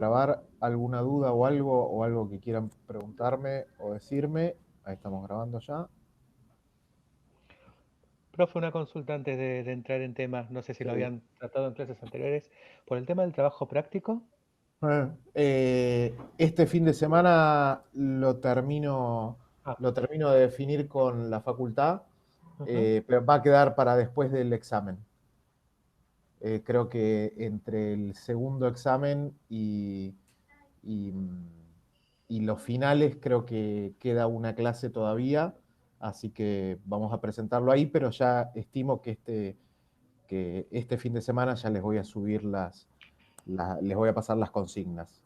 grabar alguna duda o algo que quieran preguntarme o decirme. Ahí estamos grabando ya. Profe, una consulta antes de entrar en temas, no sé si lo Sí. habían tratado en clases anteriores, por el tema del trabajo práctico. Este fin de semana lo termino, Ah, lo termino de definir con la facultad, ujú. pero va a quedar para después del examen. Creo que entre el segundo examen y, y los finales creo que queda una clase todavía, así que vamos a presentarlo ahí, pero ya estimo que este fin de semana ya les voy a subir les voy a pasar las consignas.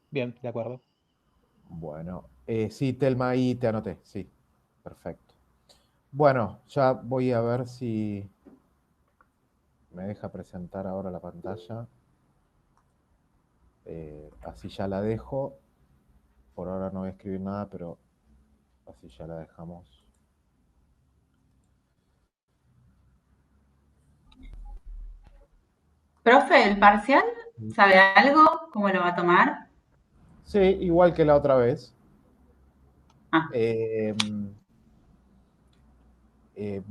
Bien, de acuerdo. Bueno, sí, Telma, ahí te anoté, sí, perfecto. Bueno, ya voy a ver si me deja presentar ahora la pantalla. Así ya la dejo. Por ahora no voy a escribir nada, pero así ya la dejamos. Profe, ¿el parcial? ¿Sabe algo? ¿Cómo lo va a tomar? Sí, igual que la otra vez. Ah, Eh,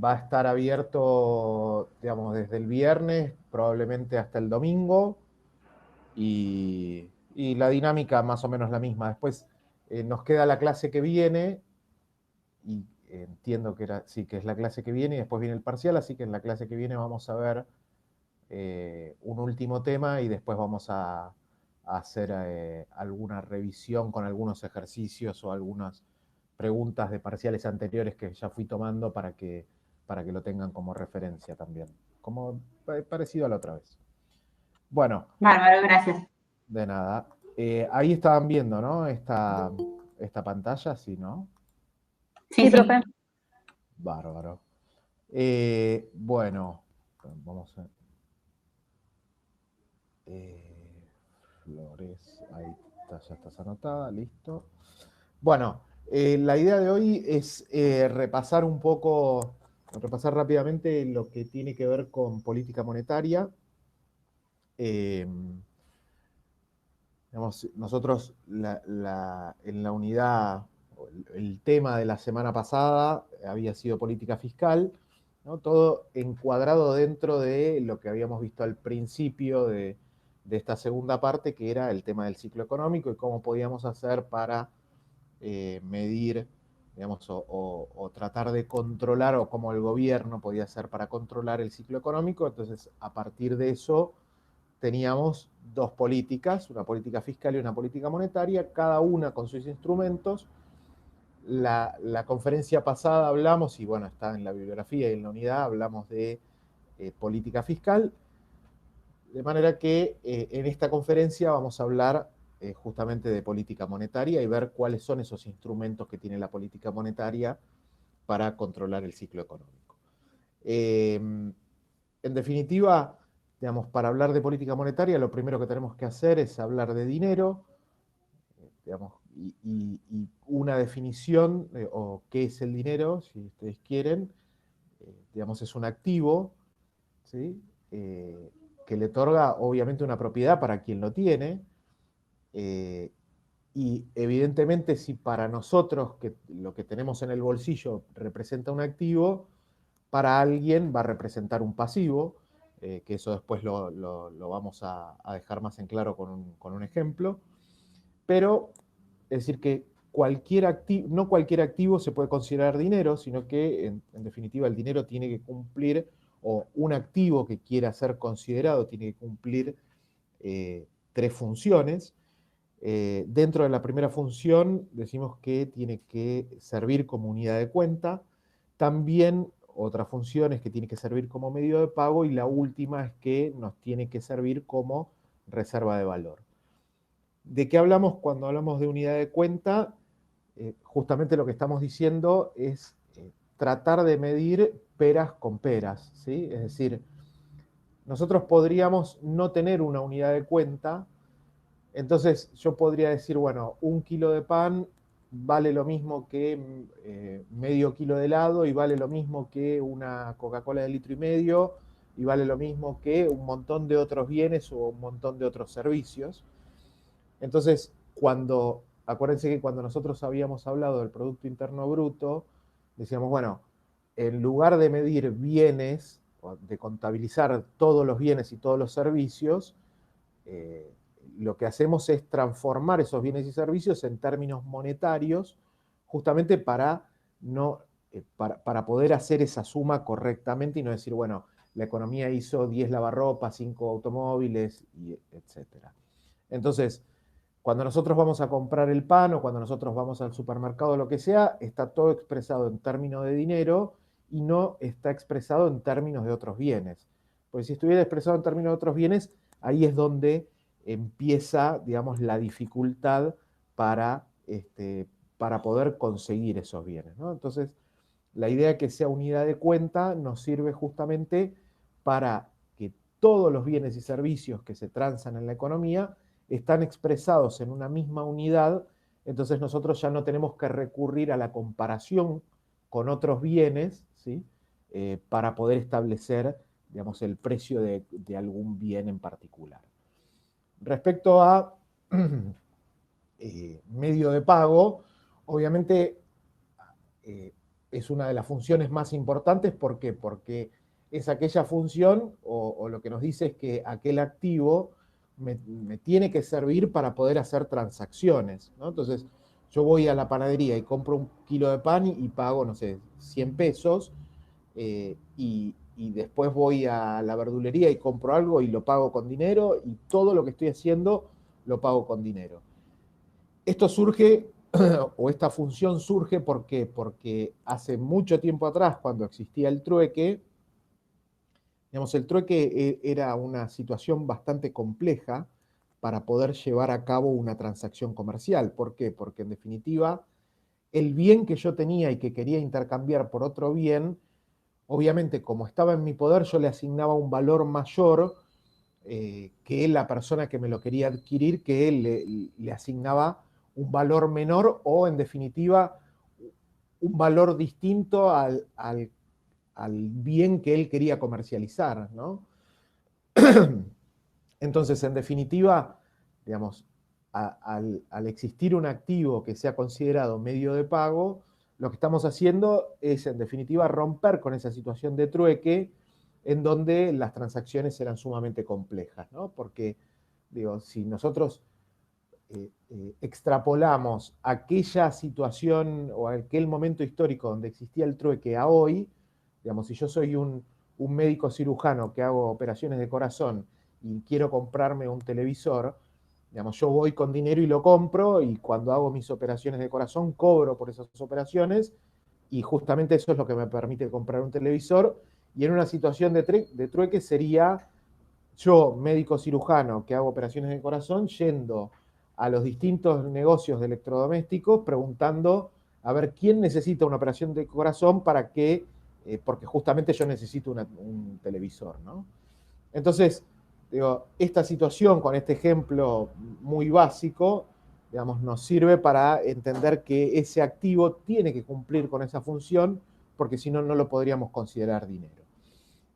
Va a estar abierto, digamos, desde el viernes, probablemente hasta el domingo, y la dinámica más o menos la misma. Después nos queda la clase que viene, y entiendo que sí, que es la clase que viene, y después viene el parcial, así que en la clase que viene vamos a ver un último tema y después vamos a hacer alguna revisión con algunos ejercicios o algunas preguntas de parciales anteriores que ya fui tomando para que lo tengan como referencia también, como parecido a la otra vez. Bueno, bárbaro, gracias. de nada. Ahí estaban viendo, ¿no? Esta pantalla, sí, ¿no? Sí, sí. Bárbaro. Bueno, vamos a... eh, Flores, ahí está, ya estás anotada, listo. Bueno, la idea de hoy es repasar rápidamente lo que tiene que ver con política monetaria. Eh, Nosotros en la unidad, el tema de la semana pasada había sido política fiscal, ¿no? Todo encuadrado dentro de lo que habíamos visto al principio de esta segunda parte, que era el tema del ciclo económico y cómo podíamos hacer para medir, digamos, o tratar de controlar, o cómo el gobierno podía hacer para controlar el ciclo económico. Entonces, a partir de eso, teníamos dos políticas, una política fiscal y una política monetaria, cada una con sus instrumentos. La conferencia pasada hablamos, y bueno, está en la bibliografía y en la unidad, hablamos de política fiscal, de manera que en esta conferencia vamos a hablar justamente de política monetaria y ver cuáles son esos instrumentos que tiene la política monetaria para controlar el ciclo económico. En definitiva, digamos, para hablar de política monetaria, lo primero que tenemos que hacer es hablar de dinero, digamos, y una definición, o qué es el dinero, si ustedes quieren. Digamos, es un activo, ¿sí? Que le otorga obviamente una propiedad para quien lo tiene, eh, y evidentemente si para nosotros que lo que tenemos en el bolsillo representa un activo, para alguien va a representar un pasivo, que eso después lo vamos a dejar más en claro con un ejemplo. Pero es decir que no cualquier activo se puede considerar dinero, sino que en definitiva el dinero tiene que cumplir, o un activo que quiera ser considerado tiene que cumplir tres funciones. Dentro de la primera función decimos que tiene que servir como unidad de cuenta. También otra función es que tiene que servir como medio de pago, y la última es que nos tiene que servir como reserva de valor. ¿De qué hablamos cuando hablamos de unidad de cuenta? Justamente lo que estamos diciendo es tratar de medir peras con peras, ¿sí? Es decir, nosotros podríamos no tener una unidad de cuenta. Entonces yo podría decir, bueno, un kilo de pan vale lo mismo que medio kilo de helado, y vale lo mismo que una Coca-Cola de litro y medio, y vale lo mismo que un montón de otros bienes o un montón de otros servicios. Entonces, acuérdense que cuando nosotros habíamos hablado del Producto Interno Bruto, decíamos, bueno, en lugar de medir bienes, de contabilizar todos los bienes y todos los servicios, lo que hacemos es transformar esos bienes y servicios en términos monetarios, justamente para poder hacer esa suma correctamente y no decir, bueno, la economía hizo 10 lavarropas, 5 automóviles, etc. Entonces, cuando nosotros vamos a comprar el pan o cuando nosotros vamos al supermercado o lo que sea, está todo expresado en términos de dinero y no está expresado en términos de otros bienes. Porque si estuviera expresado en términos de otros bienes, ahí es donde empieza, digamos, la dificultad para poder conseguir esos bienes, ¿no? Entonces, la idea de que sea unidad de cuenta nos sirve justamente para que todos los bienes y servicios que se transan en la economía están expresados en una misma unidad, entonces nosotros ya no tenemos que recurrir a la comparación con otros bienes, ¿sí? Para poder establecer, digamos, el precio de algún bien en particular. Respecto a medio de pago, obviamente es una de las funciones más importantes. ¿Por qué? Porque es aquella función o lo que nos dice es que aquel activo me tiene que servir para poder hacer transacciones, ¿no? Entonces, yo voy a la panadería y compro un kilo de pan y pago, no sé, 100 pesos, y después voy a la verdulería y compro algo y lo pago con dinero, y todo lo que estoy haciendo lo pago con dinero. Esto surge, o esta función surge, ¿por qué? Porque hace mucho tiempo atrás, cuando existía el trueque, digamos, el trueque era una situación bastante compleja para poder llevar a cabo una transacción comercial. ¿Por qué? Porque en definitiva, el bien que yo tenía y que quería intercambiar por otro bien, obviamente como estaba en mi poder, yo le asignaba un valor mayor que la persona que me lo quería adquirir, que él le asignaba un valor menor o en definitiva un valor distinto al bien que él quería comercializar, ¿no? Entonces, en definitiva, digamos, al existir un activo que sea considerado medio de pago, lo que estamos haciendo es, en definitiva, romper con esa situación de trueque en donde las transacciones eran sumamente complejas, ¿no? Porque, digo, si nosotros extrapolamos aquella situación o aquel momento histórico donde existía el trueque a hoy, digamos, si yo soy un médico cirujano que hago operaciones de corazón y quiero comprarme un televisor, digamos, yo voy con dinero y lo compro, y cuando hago mis operaciones de corazón cobro por esas operaciones, y justamente eso es lo que me permite comprar un televisor. Y en una situación de trueque sería yo, médico cirujano que hago operaciones de corazón, yendo a los distintos negocios de electrodomésticos preguntando a ver quién necesita una operación de corazón para que, porque justamente yo necesito un televisor, ¿no? Entonces, digo, esta situación con este ejemplo muy básico, digamos, nos sirve para entender que ese activo tiene que cumplir con esa función, porque si no, no lo podríamos considerar dinero.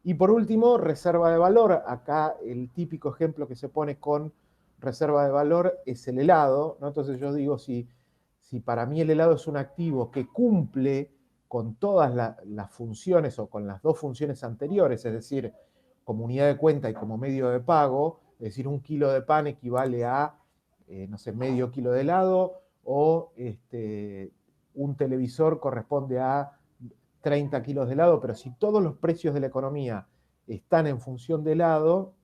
Y por último, reserva de valor. Acá el típico ejemplo que se pone con reserva de valor es el helado, ¿no? Entonces yo digo, si para mí el helado es un activo que cumple con todas las funciones o con las dos funciones anteriores, es decir, como unidad de cuenta y como medio de pago, es decir, un kilo de pan equivale a, no sé, medio kilo de helado, o un televisor corresponde a 30 kilos de helado, pero si todos los precios de la economía están en función de helado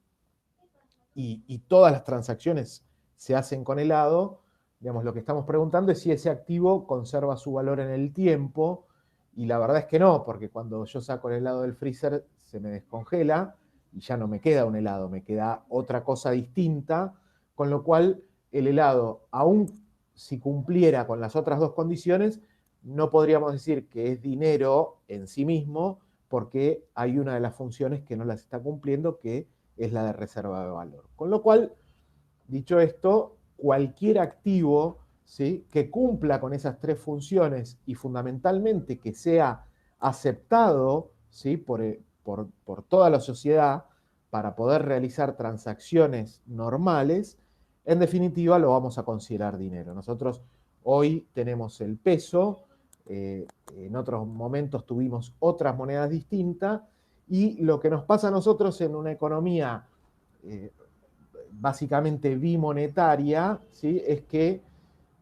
y todas las transacciones se hacen con helado, digamos, lo que estamos preguntando es si ese activo conserva su valor en el tiempo, y la verdad es que no, porque cuando yo saco el helado del freezer se me descongela y ya no me queda un helado, me queda otra cosa distinta, con lo cual el helado, aun si cumpliera con las otras dos condiciones, no podríamos decir que es dinero en sí mismo, porque hay una de las funciones que no las está cumpliendo, que es la de reserva de valor. Con lo cual, dicho esto, cualquier activo, ¿sí?, que cumpla con esas tres funciones y fundamentalmente que sea aceptado, ¿sí?, por toda la sociedad para poder realizar transacciones normales, en definitiva lo vamos a considerar dinero. Nosotros hoy tenemos el peso, en otros momentos tuvimos otras monedas distintas, y lo que nos pasa a nosotros en una economía básicamente bimonetaria, ¿sí?, es que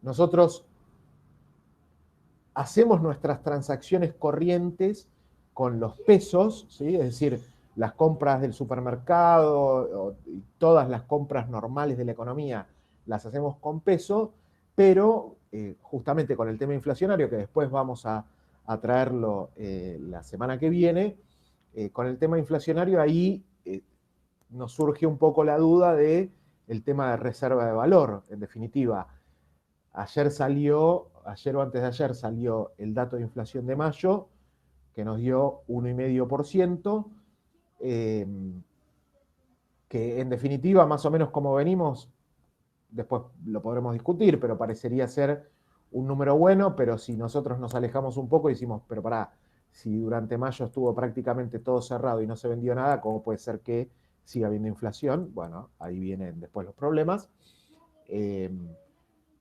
nosotros hacemos nuestras transacciones corrientes con los pesos, ¿sí?, es decir, las compras del supermercado, todas las compras normales de la economía las hacemos con peso, pero justamente con el tema inflacionario, que después vamos a traerlo la semana que viene, con el tema inflacionario ahí nos surge un poco la duda de el tema de reserva de valor. En definitiva, ayer o antes de ayer salió el dato de inflación de mayo, que nos dio 1,5%, que en definitiva, más o menos como venimos, después lo podremos discutir, pero parecería ser un número bueno, pero si nosotros nos alejamos un poco y decimos, pero pará, si durante mayo estuvo prácticamente todo cerrado y no se vendió nada, ¿cómo puede ser que siga habiendo inflación? Bueno, ahí vienen después los problemas.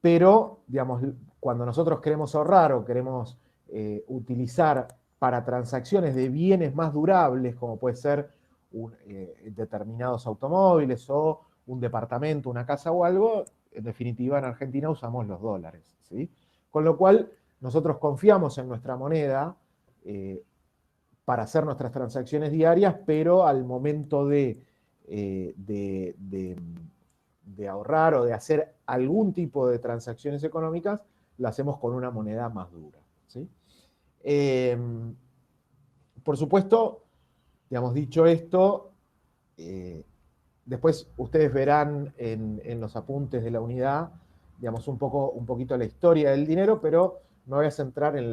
Pero, digamos, cuando nosotros queremos ahorrar o queremos utilizar para transacciones de bienes más durables, como puede ser determinados automóviles o un departamento, una casa o algo, en definitiva en Argentina usamos los dólares, ¿sí? Con lo cual nosotros confiamos en nuestra moneda para hacer nuestras transacciones diarias, pero al momento de ahorrar o de hacer algún tipo de transacciones económicas, la hacemos con una moneda más dura, ¿sí? Por supuesto, digamos, dicho esto, después ustedes verán en los apuntes de la unidad, digamos, un poquito la historia del dinero, pero me voy a centrar en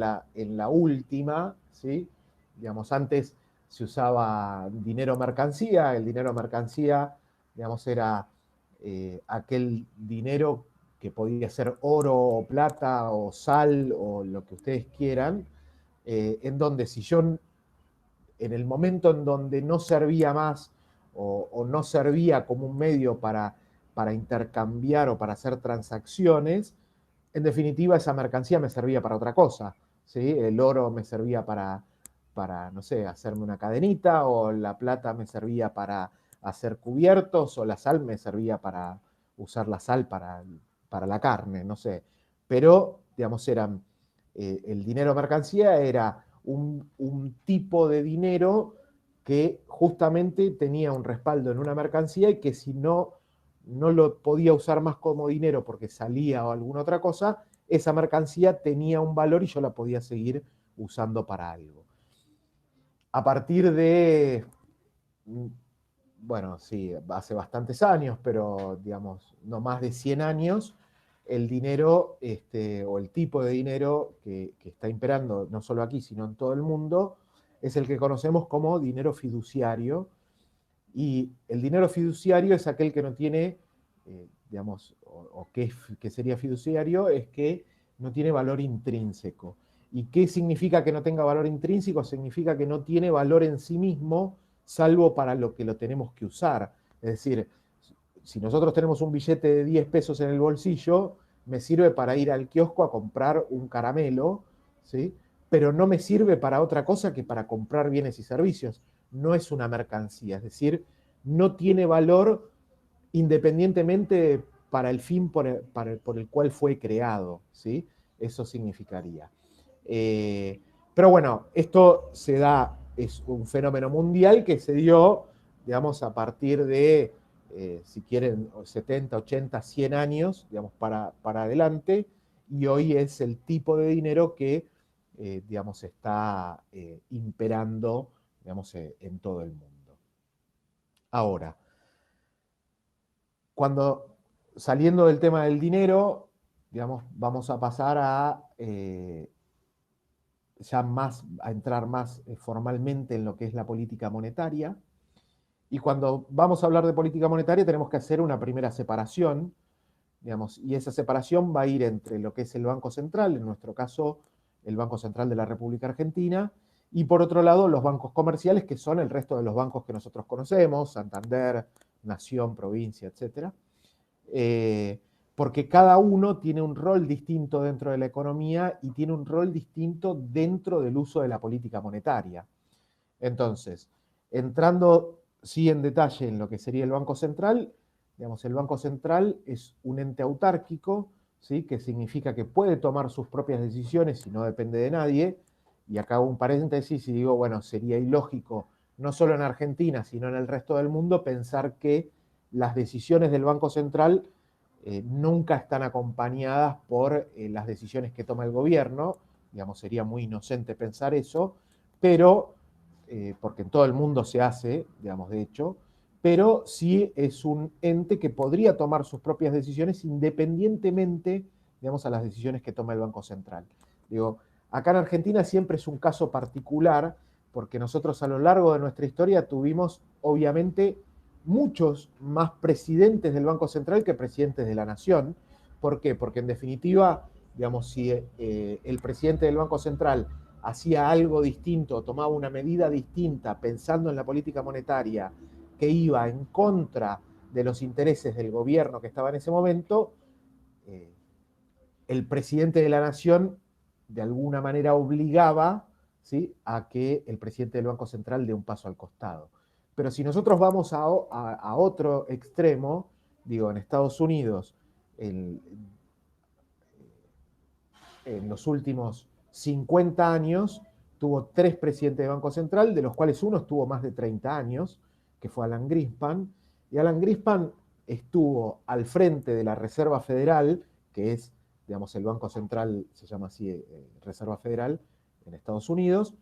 la última, ¿sí? Digamos, antes se usaba dinero mercancía, el dinero mercancía, digamos, era aquel dinero que podía ser oro o plata o sal o lo que ustedes quieran, en donde si yo en el momento en donde no servía más o no servía como un medio para intercambiar o para hacer transacciones, en definitiva esa mercancía me servía para otra cosa, ¿sí? El oro me servía para, no sé, hacerme una cadenita, o la plata me servía para hacer cubiertos, o la sal me servía para usar la sal para la carne, no sé. Pero, digamos, el dinero mercancía era un tipo de dinero que justamente tenía un respaldo en una mercancía y que si no lo podía usar más como dinero porque salía o alguna otra cosa, esa mercancía tenía un valor y yo la podía seguir usando para algo. A partir de, bueno, sí, hace bastantes años, pero digamos, no más de 100 años, el dinero o el tipo de dinero que está imperando no solo aquí, sino en todo el mundo, es el que conocemos como dinero fiduciario. Y el dinero fiduciario es aquel que no tiene, digamos, o que sería fiduciario, es que no tiene valor intrínseco. ¿Y qué significa que no tenga valor intrínseco? Significa que no tiene valor en sí mismo, salvo para lo que lo tenemos que usar. Es decir, si nosotros tenemos un billete de 10 pesos en el bolsillo, me sirve para ir al kiosco a comprar un caramelo, ¿sí? Pero no me sirve para otra cosa que para comprar bienes y servicios. No es una mercancía, es decir, no tiene valor independientemente para el fin por el cual fue creado, ¿sí? Eso significaría. Pero bueno, esto se da, es un fenómeno mundial que se dio, digamos, a partir de, si quieren, 70, 80, 100 años, digamos, para adelante, y hoy es el tipo de dinero que, digamos, está imperando, digamos, en todo el mundo. Ahora, cuando saliendo del tema del dinero, digamos, vamos a pasar a a entrar más formalmente en lo que es la política monetaria. Y cuando vamos a hablar de política monetaria tenemos que hacer una primera separación, digamos, y esa separación va a ir entre lo que es el Banco Central, en nuestro caso el Banco Central de la República Argentina, Y por otro lado, los bancos comerciales, que son el resto de los bancos que nosotros conocemos, Santander, Nación, Provincia, etcétera, porque cada uno tiene un rol distinto dentro de la economía y tiene un rol distinto dentro del uso de la política monetaria. Entonces, entrando sí en detalle en lo que sería el Banco Central, digamos, el Banco Central es un ente autárquico, ¿sí? Que significa que puede tomar sus propias decisiones y no depende de nadie. Y acá hago un paréntesis y digo, bueno, sería ilógico, no solo en Argentina, sino en el resto del mundo, pensar que las decisiones del Banco Central nunca están acompañadas por las decisiones que toma el gobierno. Digamos, sería muy inocente pensar eso, pero porque en todo el mundo se hace, digamos, de hecho, pero sí es un ente que podría tomar sus propias decisiones independientemente, digamos, a las decisiones que toma el Banco Central. Digo, acá en Argentina siempre es un caso particular, porque nosotros a lo largo de nuestra historia tuvimos, obviamente, muchos más presidentes del Banco Central que presidentes de la Nación. ¿Por qué? Porque en definitiva, digamos, si el presidente del Banco Central hacía algo distinto, tomaba una medida distinta, pensando en la política monetaria, que iba en contra de los intereses del gobierno que estaba en ese momento, eh, el presidente de la nación de alguna manera obligaba, ¿sí?, a que el presidente del Banco Central dé un paso al costado. Pero si nosotros vamos a otro extremo, digo, en Estados Unidos, el, en los últimos 50 años tuvo 3 presidentes de Banco Central, de los cuales uno estuvo más de 30 años, que fue Alan Greenspan, y Alan Greenspan estuvo al frente de la Reserva Federal, que es, digamos, el Banco Central, se llama así, Reserva Federal, en Estados Unidos,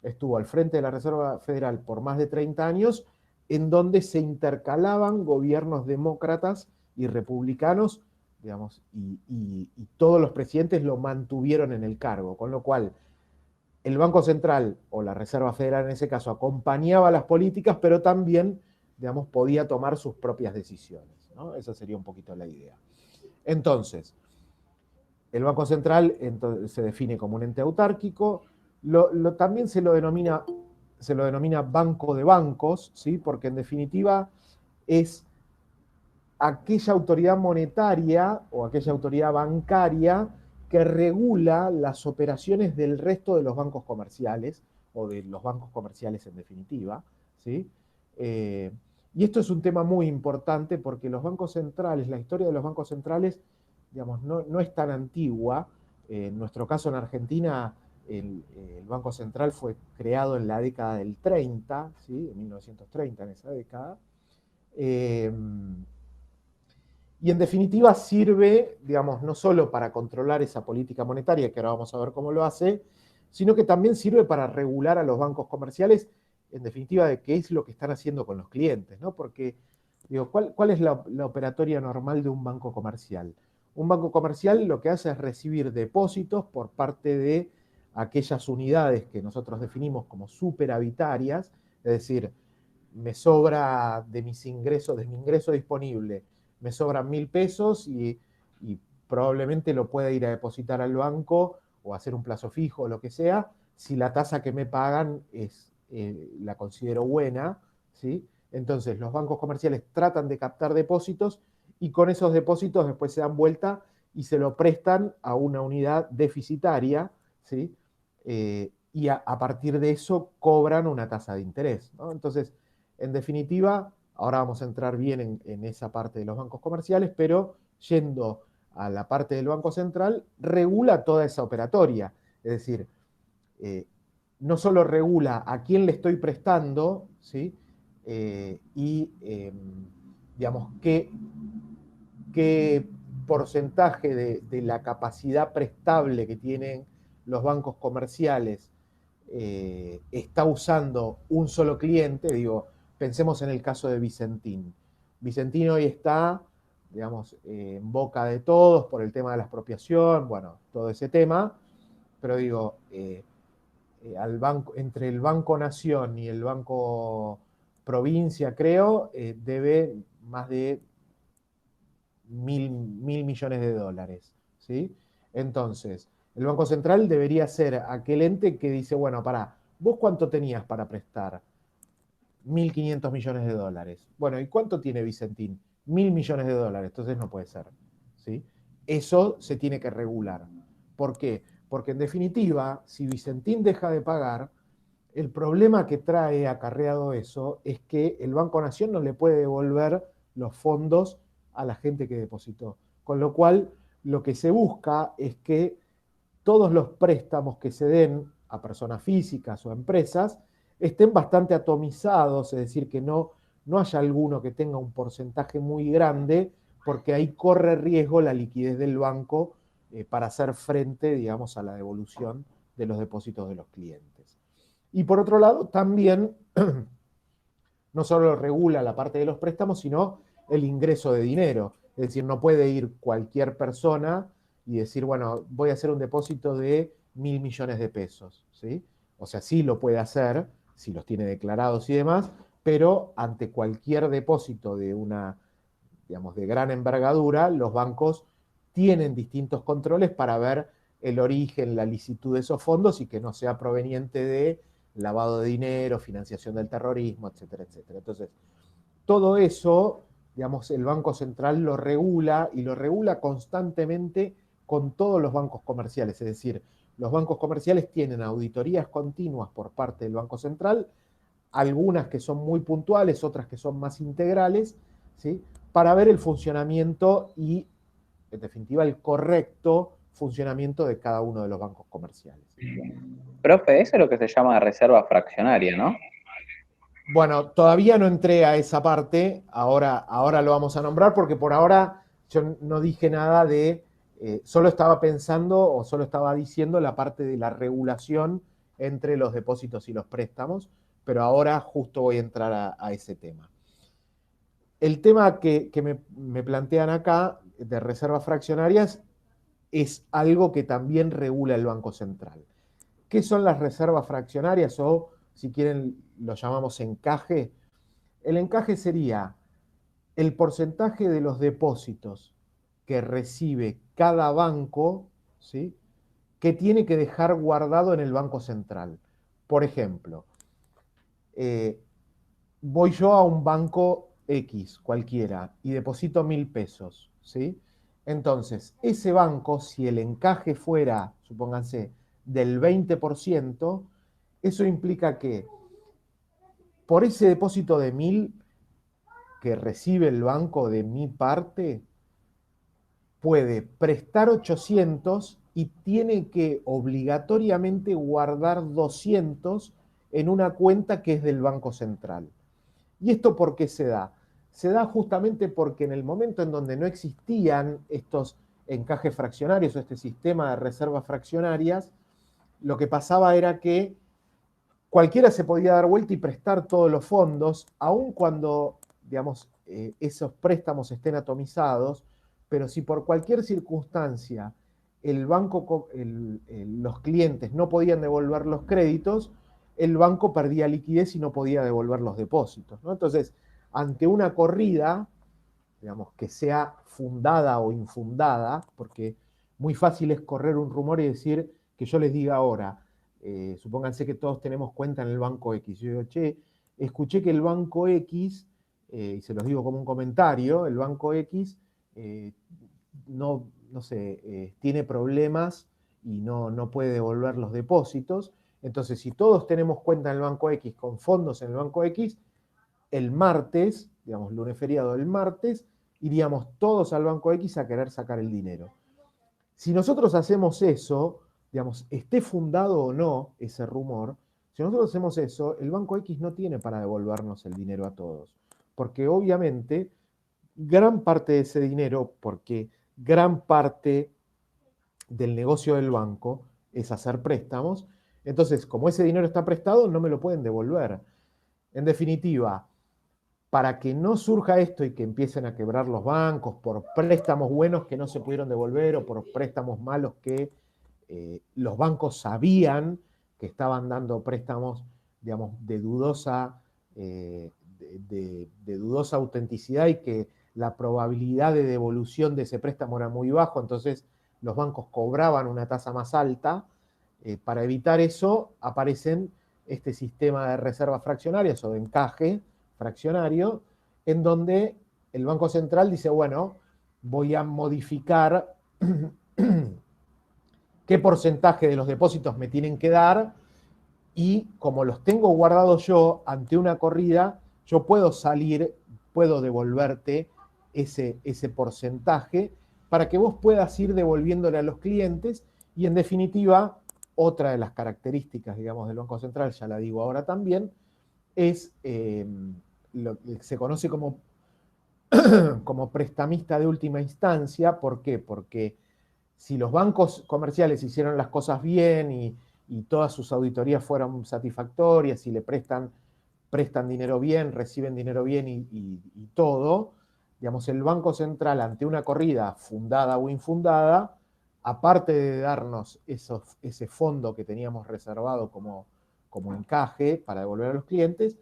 estuvo al frente de la Reserva Federal por más de 30 años, en donde se intercalaban gobiernos demócratas y republicanos, digamos, y todos los presidentes lo mantuvieron en el cargo, con lo cual el Banco Central o la Reserva Federal en ese caso acompañaba las políticas, pero también, digamos, podía tomar sus propias decisiones, ¿no? Esa sería un poquito la idea. Entonces, el Banco Central entonces, se define como un ente autárquico, también se lo denomina banco de bancos, ¿sí? Porque en definitiva es aquella autoridad monetaria o aquella autoridad bancaria que regula las operaciones del resto de los bancos comerciales, o de los bancos comerciales en definitiva, ¿sí? Y esto es un tema muy importante porque los bancos centrales, la historia de los bancos centrales, digamos, no es tan antigua. En nuestro caso en Argentina, el Banco Central fue creado en la década del 30, ¿sí? En 1930, en esa década. Y en definitiva sirve, digamos, no solo para controlar esa política monetaria, que ahora vamos a ver cómo lo hace, sino que también sirve para regular a los bancos comerciales, en definitiva, de qué es lo que están haciendo con los clientes, ¿no? Porque, digo, ¿cuál es la operatoria normal de un banco comercial? Un banco comercial lo que hace es recibir depósitos por parte de aquellas unidades que nosotros definimos como superavitarias, es decir, me sobra de mis ingresos, de mi ingreso disponible, me sobran 1.000 pesos y probablemente lo pueda ir a depositar al banco o hacer un plazo fijo o lo que sea, si la tasa que me pagan la considero buena, ¿sí? Entonces los bancos comerciales tratan de captar depósitos y con esos depósitos después se dan vuelta y se lo prestan a una unidad deficitaria, ¿sí? Y a partir de eso cobran una tasa de interés, ¿no? Entonces, en definitiva, ahora vamos a entrar bien en esa parte de los bancos comerciales, pero yendo a la parte del Banco Central, regula toda esa operatoria. Es decir, no solo regula a quién le estoy prestando, ¿sí? Digamos, qué porcentaje de la capacidad prestable que tienen los bancos comerciales está usando un solo cliente. Digo, pensemos en el caso de Vicentín. Vicentín hoy está, digamos, en boca de todos por el tema de la expropiación, bueno, todo ese tema, pero digo, al banco, entre el Banco Nación y el Banco Provincia, creo, debe más de mil millones de dólares, ¿sí? Entonces, el Banco Central debería ser aquel ente que dice, bueno, pará, ¿vos cuánto tenías para prestar? 1.500 millones de dólares. Bueno, ¿y cuánto tiene Vicentín? 1.000 millones de dólares. Entonces no puede ser. ¿Sí? Eso se tiene que regular. ¿Por qué? Porque en definitiva, si Vicentín deja de pagar, el problema que trae acarreado eso es que el Banco Nación no le puede devolver los fondos a la gente que depositó. Con lo cual, lo que se busca es que todos los préstamos que se den a personas físicas o a empresas estén bastante atomizados, es decir, que no haya alguno que tenga un porcentaje muy grande, porque ahí corre riesgo la liquidez del banco para hacer frente, digamos, a la devolución de los depósitos de los clientes. Y por otro lado, también no solo regula la parte de los préstamos, sino el ingreso de dinero. Es decir, no puede ir cualquier persona y decir, bueno, voy a hacer un depósito de 1.000 millones de pesos, ¿sí? O sea, sí lo puede hacer, si los tiene declarados y demás, pero ante cualquier depósito de una, digamos, de gran envergadura, los bancos tienen distintos controles para ver el origen, la licitud de esos fondos y que no sea proveniente de lavado de dinero, financiación del terrorismo, etcétera, etcétera. Entonces, todo eso, digamos, el Banco Central lo regula y lo regula constantemente con todos los bancos comerciales. Es decir, los bancos comerciales tienen auditorías continuas por parte del Banco Central, algunas que son muy puntuales, otras que son más integrales, ¿sí? Para ver el funcionamiento y, en definitiva, el correcto funcionamiento de cada uno de los bancos comerciales. Profe, eso es lo que se llama reserva fraccionaria, ¿no? Bueno, todavía no entré a esa parte, ahora lo vamos a nombrar porque por ahora yo no dije nada de, solo estaba pensando o solo estaba diciendo la parte de la regulación entre los depósitos y los préstamos, pero ahora justo voy a entrar a ese tema. El tema que me plantean acá de reservas fraccionarias es algo que también regula el Banco Central. ¿Qué son las reservas fraccionarias o, si quieren, lo llamamos encaje? El encaje sería el porcentaje de los depósitos que recibe cada banco, ¿sí?, que tiene que dejar guardado en el Banco Central. Por ejemplo, voy yo a un banco X, cualquiera, y deposito 1.000 pesos, ¿sí? Entonces, ese banco, si el encaje fuera, supónganse, del 20%, eso implica que por ese depósito de 1.000 que recibe el banco de mi parte, puede prestar 800 y tiene que obligatoriamente guardar 200 en una cuenta que es del Banco Central. ¿Y esto por qué se da? Se da justamente porque en el momento en donde no existían estos encajes fraccionarios o este sistema de reservas fraccionarias, lo que pasaba era que cualquiera se podía dar vuelta y prestar todos los fondos, aun cuando, digamos, esos préstamos estén atomizados, pero si por cualquier circunstancia el banco, los clientes no podían devolver los créditos, el banco perdía liquidez y no podía devolver los depósitos, ¿no? Entonces, ante una corrida, digamos, que sea fundada o infundada, porque muy fácil es correr un rumor y decir que yo les diga ahora, supónganse que todos tenemos cuenta en el banco X. Yo digo, che, escuché que el banco X, y se los digo como un comentario, el banco X no sé, tiene problemas y no puede devolver los depósitos. Entonces, si todos tenemos cuenta en el banco X con fondos en el banco X, el martes, digamos, lunes feriado del martes, iríamos todos al banco X a querer sacar el dinero. Si nosotros hacemos eso, digamos, esté fundado o no ese rumor, si nosotros hacemos eso, el banco X no tiene para devolvernos el dinero a todos. Porque obviamente gran parte de ese dinero, porque gran parte del negocio del banco es hacer préstamos, entonces como ese dinero está prestado, no me lo pueden devolver. En definitiva, para que no surja esto y que empiecen a quebrar los bancos por préstamos buenos que no se pudieron devolver o por préstamos malos que los bancos sabían que estaban dando préstamos, digamos, de dudosa autenticidad y que la probabilidad de devolución de ese préstamo era muy bajo, entonces los bancos cobraban una tasa más alta. Para evitar eso aparecen este sistema de reservas fraccionarias o de encaje fraccionario, en donde el Banco Central dice, bueno, voy a modificar qué porcentaje de los depósitos me tienen que dar, y como los tengo guardados yo ante una corrida, yo puedo salir, puedo devolverte ese porcentaje para que vos puedas ir devolviéndole a los clientes. Y en definitiva, otra de las características, digamos, del Banco Central, ya la digo ahora también, es lo que se conoce como, como prestamista de última instancia. ¿Por qué? Porque si los bancos comerciales hicieron las cosas bien y todas sus auditorías fueron satisfactorias y le prestan dinero bien, reciben dinero bien y todo, digamos, el Banco Central ante una corrida fundada o infundada, aparte de darnos ese fondo que teníamos reservado como encaje para devolver a los clientes,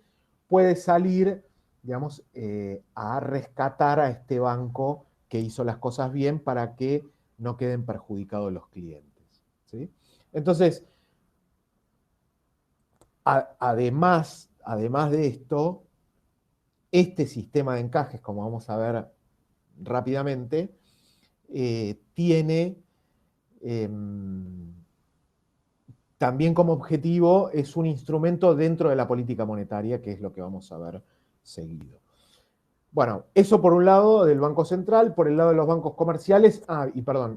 puede salir, digamos, a rescatar a este banco que hizo las cosas bien para que no queden perjudicados los clientes, ¿sí? Entonces, además de esto, este sistema de encajes, como vamos a ver rápidamente, tiene también como objetivo, es un instrumento dentro de la política monetaria, que es lo que vamos a ver seguido. Bueno, eso por un lado del Banco Central. Por el lado de los bancos comerciales,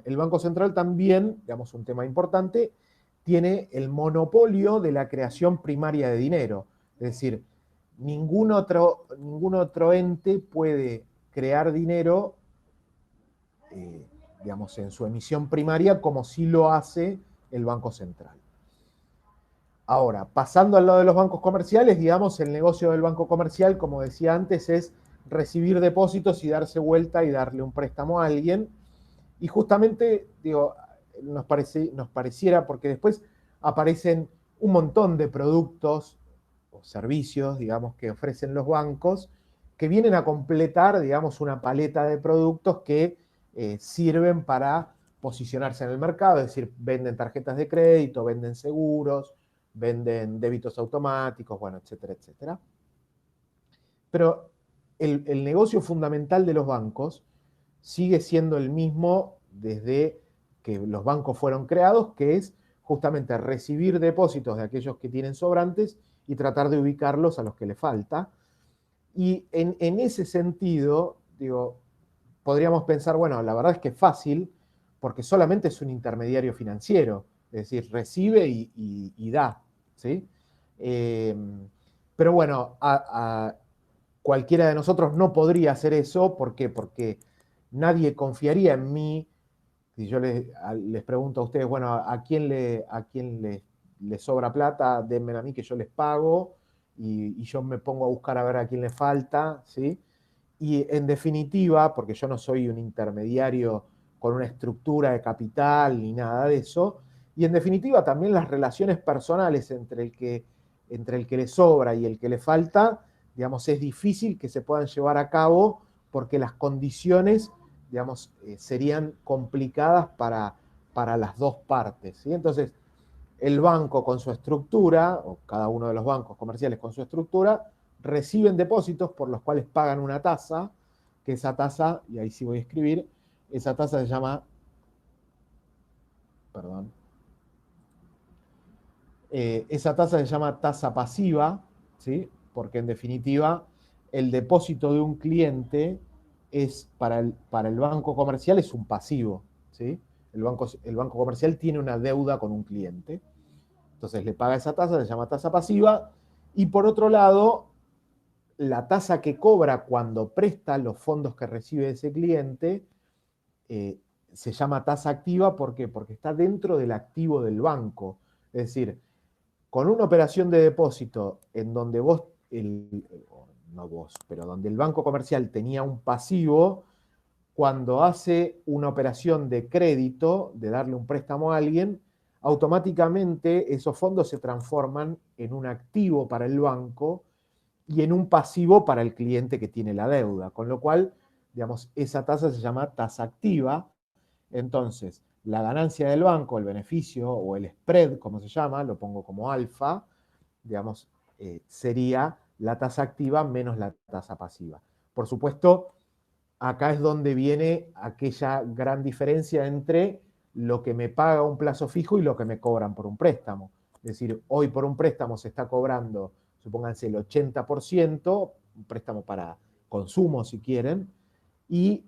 el Banco Central también, digamos, un tema importante, tiene el monopolio de la creación primaria de dinero. Es decir, ningún otro ente puede crear dinero, digamos, en su emisión primaria como sí lo hace el Banco Central. Ahora, pasando al lado de los bancos comerciales, digamos, el negocio del banco comercial, como decía antes, es recibir depósitos y darse vuelta y darle un préstamo a alguien. Y justamente, digo, nos pareciera, porque después aparecen un montón de productos o servicios, digamos, que ofrecen los bancos, que vienen a completar, digamos, una paleta de productos que sirven para posicionarse en el mercado. Es decir, venden tarjetas de crédito, venden seguros, venden débitos automáticos, bueno, etcétera, etcétera. Pero el negocio fundamental de los bancos sigue siendo el mismo desde que los bancos fueron creados, que es justamente recibir depósitos de aquellos que tienen sobrantes y tratar de ubicarlos a los que le falta. Y en ese sentido, digo, podríamos pensar, bueno, la verdad es que es fácil, porque solamente es un intermediario financiero, es decir, recibe y da, ¿sí? Pero bueno, cualquiera de nosotros no podría hacer eso. ¿Por qué? Porque nadie confiaría en mí. Si yo les pregunto a ustedes, bueno, ¿a quién le sobra plata? Denme a mí que yo les pago y yo me pongo a buscar a ver a quién le falta, ¿sí? Y en definitiva, porque yo no soy un intermediario con una estructura de capital ni nada de eso, y en definitiva también las relaciones personales entre el que le sobra y el que le falta, digamos, es difícil que se puedan llevar a cabo porque las condiciones, digamos, serían complicadas para las dos partes, ¿sí? Entonces, el banco con su estructura, o cada uno de los bancos comerciales con su estructura, reciben depósitos por los cuales pagan una tasa, que esa tasa, y ahí sí voy a escribir, esa tasa se llama, esa tasa se llama tasa pasiva, ¿sí? Porque en definitiva el depósito de un cliente es para el banco comercial es un pasivo, ¿sí? El banco comercial tiene una deuda con un cliente, entonces le paga esa tasa, se llama tasa pasiva. Y por otro lado, la tasa que cobra cuando presta los fondos que recibe ese cliente se llama tasa activa. ¿Por qué? Porque está dentro del activo del banco. Es decir, con una operación de depósito en donde no vos, pero donde el banco comercial tenía un pasivo, cuando hace una operación de crédito, de darle un préstamo a alguien, automáticamente esos fondos se transforman en un activo para el banco y en un pasivo para el cliente que tiene la deuda. Con lo cual, digamos, esa tasa se llama tasa activa. Entonces, la ganancia del banco, el beneficio o el spread, como se llama, lo pongo como alfa, digamos, sería la tasa activa menos la tasa pasiva. Por supuesto, acá es donde viene aquella gran diferencia entre lo que me paga un plazo fijo y lo que me cobran por un préstamo. Es decir, hoy por un préstamo se está cobrando, supónganse, el 80%, un préstamo para consumo si quieren, y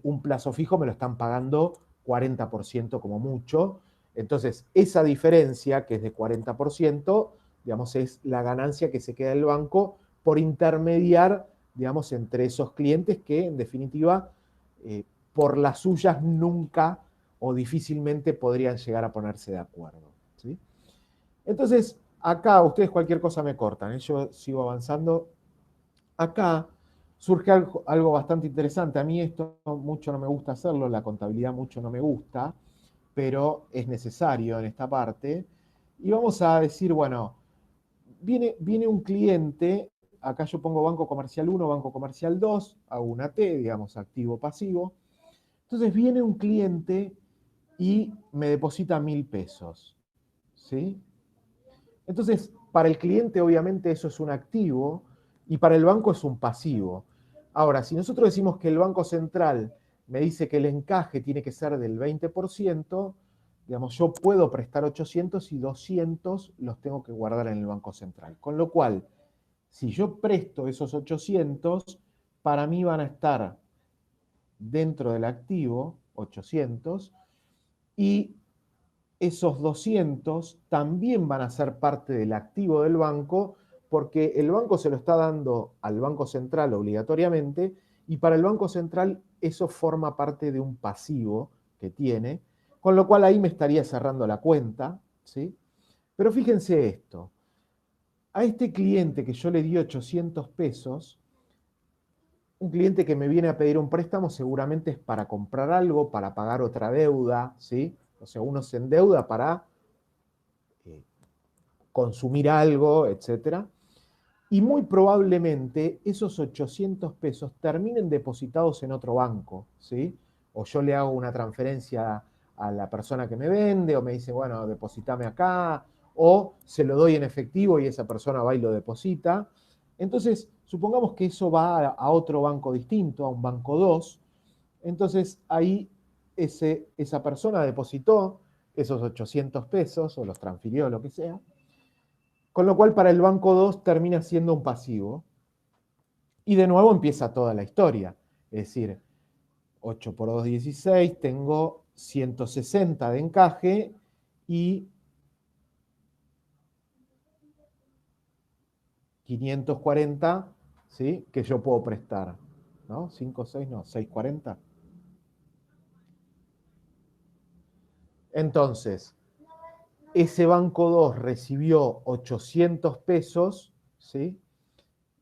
un plazo fijo me lo están pagando 40% como mucho. Entonces, esa diferencia, que es de 40%, digamos, es la ganancia que se queda el banco por intermediar, digamos, entre esos clientes que, en definitiva, por las suyas nunca o difícilmente podrían llegar a ponerse de acuerdo, ¿sí? Entonces, acá ustedes cualquier cosa me cortan, ¿eh? Yo sigo avanzando. Acá surge algo bastante interesante. A mí esto mucho no me gusta hacerlo, la contabilidad mucho no me gusta, pero es necesario en esta parte. Y vamos a decir, bueno, viene un cliente, acá yo pongo banco comercial 1, banco comercial 2, hago una T, digamos, activo-pasivo. Entonces viene un cliente y me deposita 1.000 pesos, ¿sí? Entonces, para el cliente obviamente eso es un activo y para el banco es un pasivo. Ahora, si nosotros decimos que el Banco Central me dice que el encaje tiene que ser del 20%, digamos, yo puedo prestar 800 y 200 los tengo que guardar en el Banco Central. Con lo cual, si yo presto esos 800, para mí van a estar dentro del activo, 800, y esos 200 también van a ser parte del activo del banco, porque el banco se lo está dando al Banco Central obligatoriamente, y para el Banco Central eso forma parte de un pasivo que tiene, con lo cual ahí me estaría cerrando la cuenta, ¿sí? Pero fíjense esto, a este cliente que yo le di 800 pesos, un cliente que me viene a pedir un préstamo seguramente es para comprar algo, para pagar otra deuda, ¿sí? O sea, uno se endeuda para consumir algo, etc. Y muy probablemente esos 800 pesos terminen depositados en otro banco, ¿sí? O yo le hago una transferencia a la persona que me vende, o me dice, bueno, depositame acá, o se lo doy en efectivo y esa persona va y lo deposita. Entonces, supongamos que eso va a otro banco distinto, a un banco 2. Entonces, ahí esa persona depositó esos 800 pesos, o los transfirió, lo que sea, con lo cual para el banco 2 termina siendo un pasivo. Y de nuevo empieza toda la historia. Es decir, 8 por 2, 16, tengo 160 de encaje y 540, ¿sí? Que yo puedo prestar. ¿No? 5, 6, no, 640. Entonces, ese banco 2 recibió 800 pesos, ¿sí?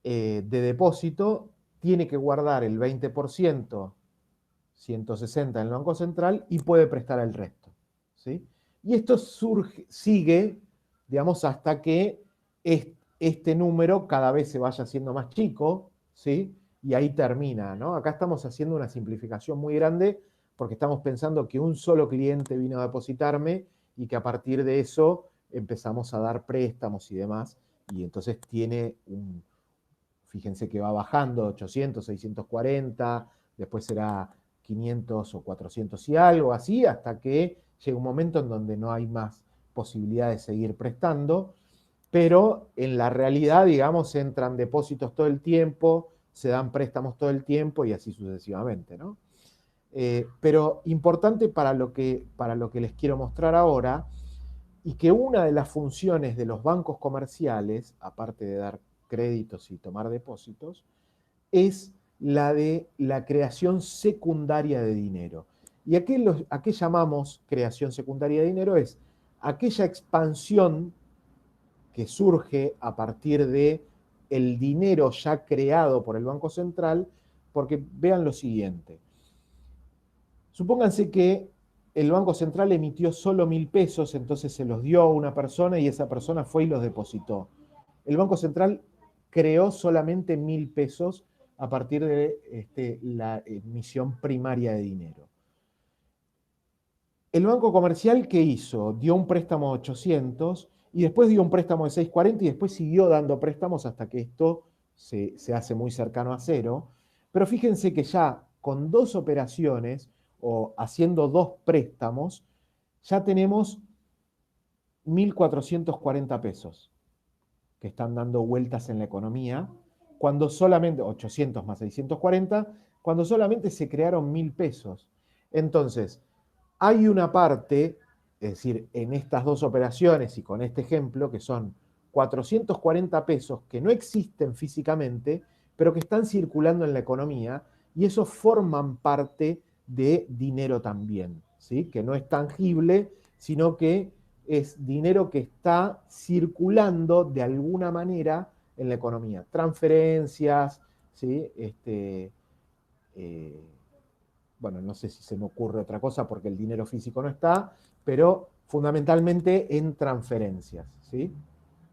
De depósito, tiene que guardar el 20%, 160 en el Banco Central, y puede prestar el resto, ¿sí? Y esto sigue, digamos, hasta que este número cada vez se vaya haciendo más chico, ¿sí? Y ahí termina, ¿no? Acá estamos haciendo una simplificación muy grande porque estamos pensando que un solo cliente vino a depositarme y que a partir de eso empezamos a dar préstamos y demás, y entonces tiene fíjense que va bajando, 800, 640, después será 500 o 400 y algo, así, hasta que llega un momento en donde no hay más posibilidad de seguir prestando, pero en la realidad, digamos, entran depósitos todo el tiempo, se dan préstamos todo el tiempo y así sucesivamente, ¿no? Pero importante para lo que les quiero mostrar ahora, y que una de las funciones de los bancos comerciales, aparte de dar créditos y tomar depósitos, es la de la creación secundaria de dinero. ¿Y a qué llamamos creación secundaria de dinero? Es aquella expansión que surge a partir de el dinero ya creado por el Banco Central, porque vean lo siguiente. Supónganse que el Banco Central emitió solo 1.000 pesos, entonces se los dio a una persona y esa persona fue y los depositó. El Banco Central creó solamente 1.000 pesos a partir de la emisión primaria de dinero. El banco comercial, ¿qué hizo? Dio un préstamo de 800 y después dio un préstamo de 6,40 y después siguió dando préstamos hasta que esto se hace muy cercano a cero. Pero fíjense que ya con 2 operaciones o haciendo 2 préstamos, ya tenemos 1.440 pesos que están dando vueltas en la economía, cuando solamente, 800 más 640, cuando solamente se crearon 1.000 pesos. Entonces, hay una parte, es decir, en estas 2 operaciones y con este ejemplo, que son 440 pesos que no existen físicamente, pero que están circulando en la economía, y esos forman parte de dinero también, ¿sí? Que no es tangible, sino que es dinero que está circulando de alguna manera en la economía. Transferencias, ¿sí? Bueno, no sé si se me ocurre otra cosa porque el dinero físico no está, pero fundamentalmente en transferencias, ¿sí?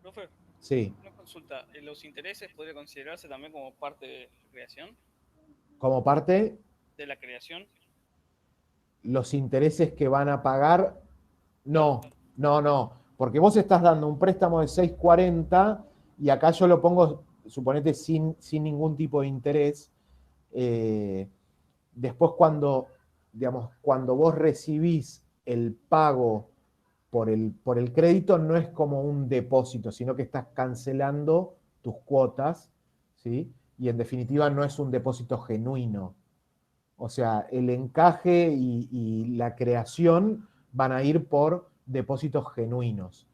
Profe, Sí. una consulta. ¿Los intereses podría considerarse también como parte de la creación? Como parte, ¿De la creación? los intereses que van a pagar, no, Claro. no, porque vos estás dando un préstamo de 6,40 y acá yo lo pongo, suponete, sin ningún tipo de interés. Después cuando vos recibís el pago por el crédito, no es como un depósito, sino que estás cancelando tus cuotas, ¿sí? Y en definitiva no es un depósito genuino. O sea, el encaje y la creación van a ir por depósitos genuinos.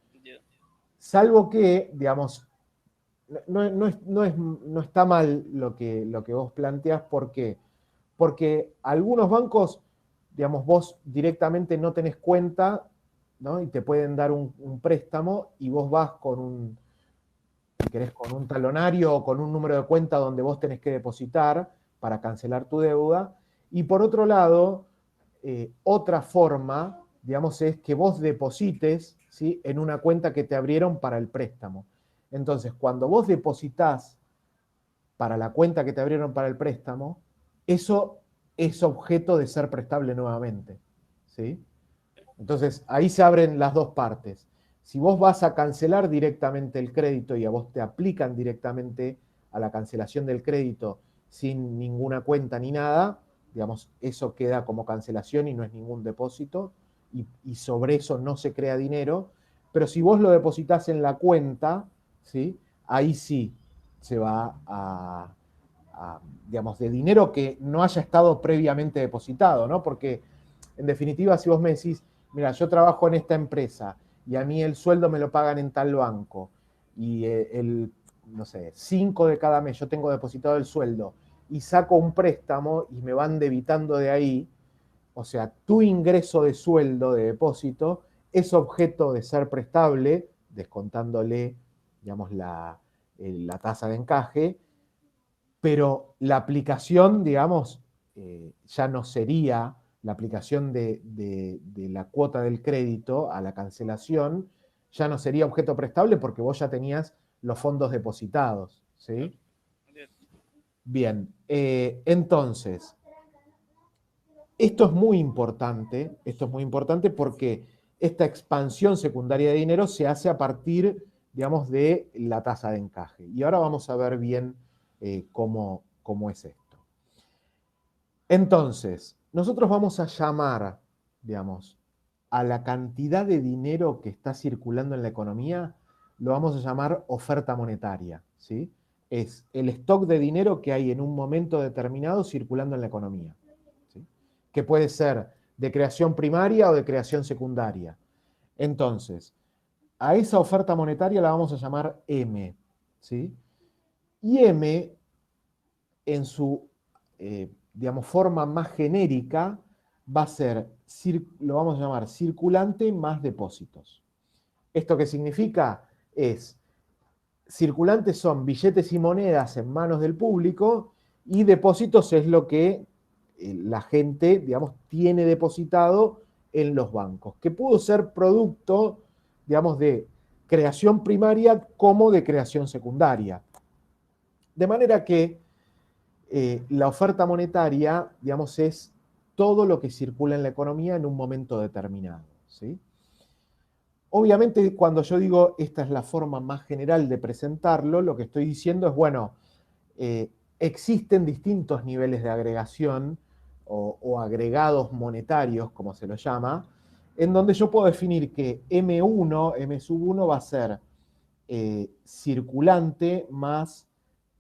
Salvo que, digamos, no está mal lo que vos planteás. ¿Por qué? Porque algunos bancos, digamos, vos directamente no tenés cuenta, ¿no? Y te pueden dar un préstamo y vos vas si querés, con un talonario o con un número de cuenta donde vos tenés que depositar para cancelar tu deuda. Y por otro lado, otra forma, digamos, es que vos deposites, ¿sí? En una cuenta que te abrieron para el préstamo. Entonces, cuando vos depositas para la cuenta que te abrieron para el préstamo, eso es objeto de ser prestable nuevamente, ¿sí? Entonces, ahí se abren las 2 partes. Si vos vas a cancelar directamente el crédito y a vos te aplican directamente a la cancelación del crédito sin ninguna cuenta ni nada, digamos, eso queda como cancelación y no es ningún depósito, y sobre eso no se crea dinero. Pero si vos lo depositas en la cuenta, ¿sí? Ahí sí se va digamos, de dinero que no haya estado previamente depositado, ¿no? Porque, en definitiva, si vos me decís, mira, yo trabajo en esta empresa y a mí el sueldo me lo pagan en tal banco y no sé, 5 de cada mes yo tengo depositado el sueldo y saco un préstamo y me van debitando de ahí, o sea, tu ingreso de sueldo, de depósito, es objeto de ser prestable, descontándole, digamos, la tasa de encaje, pero la aplicación, digamos, ya no sería la aplicación de la cuota del crédito a la cancelación, ya no sería objeto prestable porque vos ya tenías los fondos depositados, ¿sí? Bien, entonces, esto es muy importante porque esta expansión secundaria de dinero se hace a partir, digamos, de la tasa de encaje. Y ahora vamos a ver bien cómo es esto. Entonces, nosotros vamos a llamar, digamos, a la cantidad de dinero que está circulando en la economía, lo vamos a llamar oferta monetaria, ¿sí? Es el stock de dinero que hay en un momento determinado circulando en la economía, ¿sí? Que puede ser de creación primaria o de creación secundaria. Entonces, a esa oferta monetaria la vamos a llamar M, ¿sí? Y M, en su, digamos, forma más genérica, va a ser, lo vamos a llamar circulante más depósitos. ¿Esto qué significa? Circulantes son billetes y monedas en manos del público y depósitos es lo que la gente, digamos, tiene depositado en los bancos, que pudo ser producto, digamos, de creación primaria como de creación secundaria. De manera que la oferta monetaria, digamos, es todo lo que circula en la economía en un momento determinado, ¿sí? Obviamente, cuando yo digo esta es la forma más general de presentarlo, lo que estoy diciendo es, bueno, existen distintos niveles de agregación o agregados monetarios, como se lo llama, en donde yo puedo definir que M1, M1 va a ser circulante más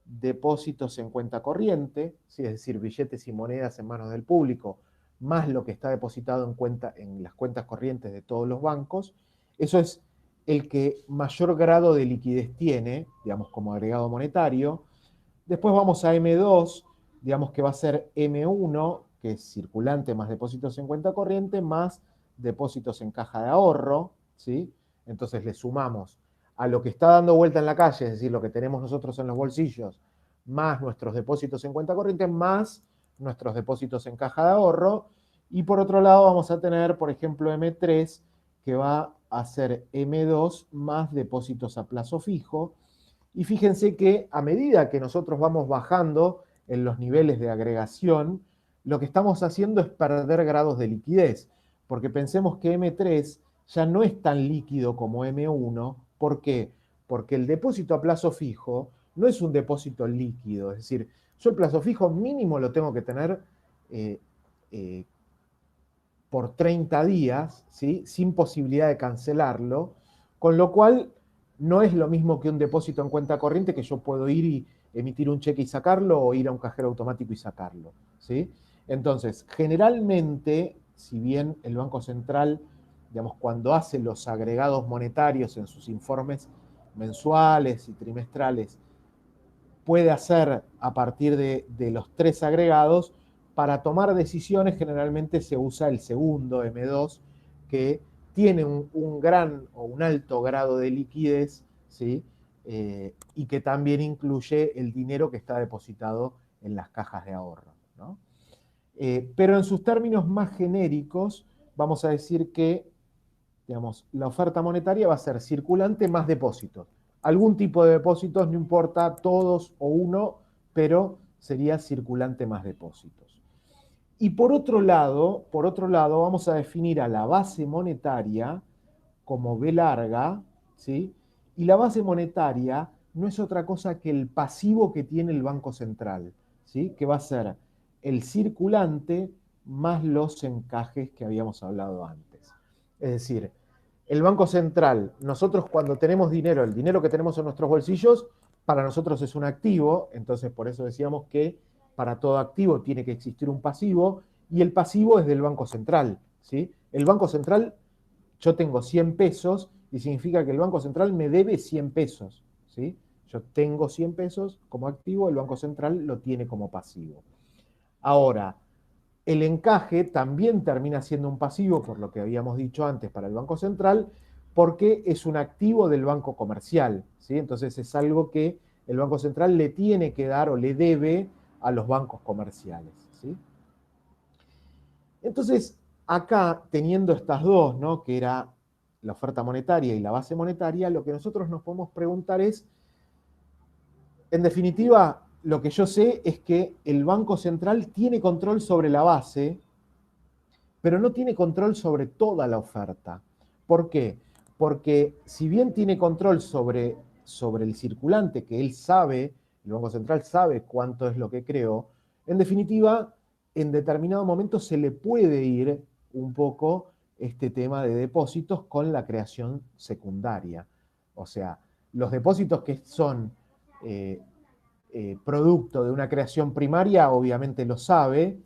depósitos en cuenta corriente, ¿sí? Es decir, billetes y monedas en manos del público, más lo que está depositado en las cuentas corrientes de todos los bancos. Eso es el que mayor grado de liquidez tiene, digamos, como agregado monetario. Después vamos a M2, digamos que va a ser M1, que es circulante más depósitos en cuenta corriente, más depósitos en caja de ahorro, ¿sí? Entonces le sumamos a lo que está dando vuelta en la calle, es decir, lo que tenemos nosotros en los bolsillos, más nuestros depósitos en cuenta corriente, más nuestros depósitos en caja de ahorro. Y por otro lado vamos a tener, por ejemplo, M3, que va a ser M2 más depósitos a plazo fijo. Y fíjense que a medida que nosotros vamos bajando en los niveles de agregación, lo que estamos haciendo es perder grados de liquidez, porque pensemos que M3 ya no es tan líquido como M1. ¿Por qué? Porque el depósito a plazo fijo no es un depósito líquido, es decir, yo el plazo fijo mínimo lo tengo que tener por 30 días, ¿sí? Sin posibilidad de cancelarlo, con lo cual no es lo mismo que un depósito en cuenta corriente que yo puedo ir y emitir un cheque y sacarlo o ir a un cajero automático y sacarlo, ¿sí? Entonces, generalmente, si bien el Banco Central, digamos, cuando hace los agregados monetarios en sus informes mensuales y trimestrales, puede hacer a partir de los 3 agregados, para tomar decisiones generalmente se usa el segundo, M2, que tiene un gran o un alto grado de liquidez, ¿sí? Y que también incluye el dinero que está depositado en las cajas de ahorro, ¿no? Pero en sus términos más genéricos, vamos a decir que, digamos, la oferta monetaria va a ser circulante más depósitos. Algún tipo de depósitos, no importa, todos o uno, pero sería circulante más depósitos. Y por otro lado, vamos a definir a la base monetaria como B larga, ¿sí? Y la base monetaria no es otra cosa que el pasivo que tiene el Banco Central, ¿sí? Que va a ser el circulante más los encajes que habíamos hablado antes. Es decir, el Banco Central, nosotros cuando tenemos dinero, el dinero que tenemos en nuestros bolsillos, para nosotros es un activo, entonces por eso decíamos que para todo activo tiene que existir un pasivo, y el pasivo es del Banco Central, ¿sí? El Banco Central, yo tengo 100 pesos, y significa que el Banco Central me debe 100 pesos, ¿sí? Yo tengo 100 pesos como activo, el Banco Central lo tiene como pasivo. Ahora, el encaje también termina siendo un pasivo, por lo que habíamos dicho antes, para el Banco Central, porque es un activo del banco comercial, ¿sí? Entonces es algo que el Banco Central le tiene que dar o le debe a los bancos comerciales, ¿sí? Entonces, acá, teniendo estas dos, ¿no? Que era la oferta monetaria y la base monetaria, lo que nosotros nos podemos preguntar es, en definitiva, lo que yo sé es que el Banco Central tiene control sobre la base, pero no tiene control sobre toda la oferta. ¿Por qué? Porque si bien tiene control sobre el circulante, que él sabe, el Banco Central sabe cuánto es lo que creó, en definitiva, en determinado momento se le puede ir un poco este tema de depósitos con la creación secundaria. O sea, los depósitos que son producto de una creación primaria, obviamente lo sabe,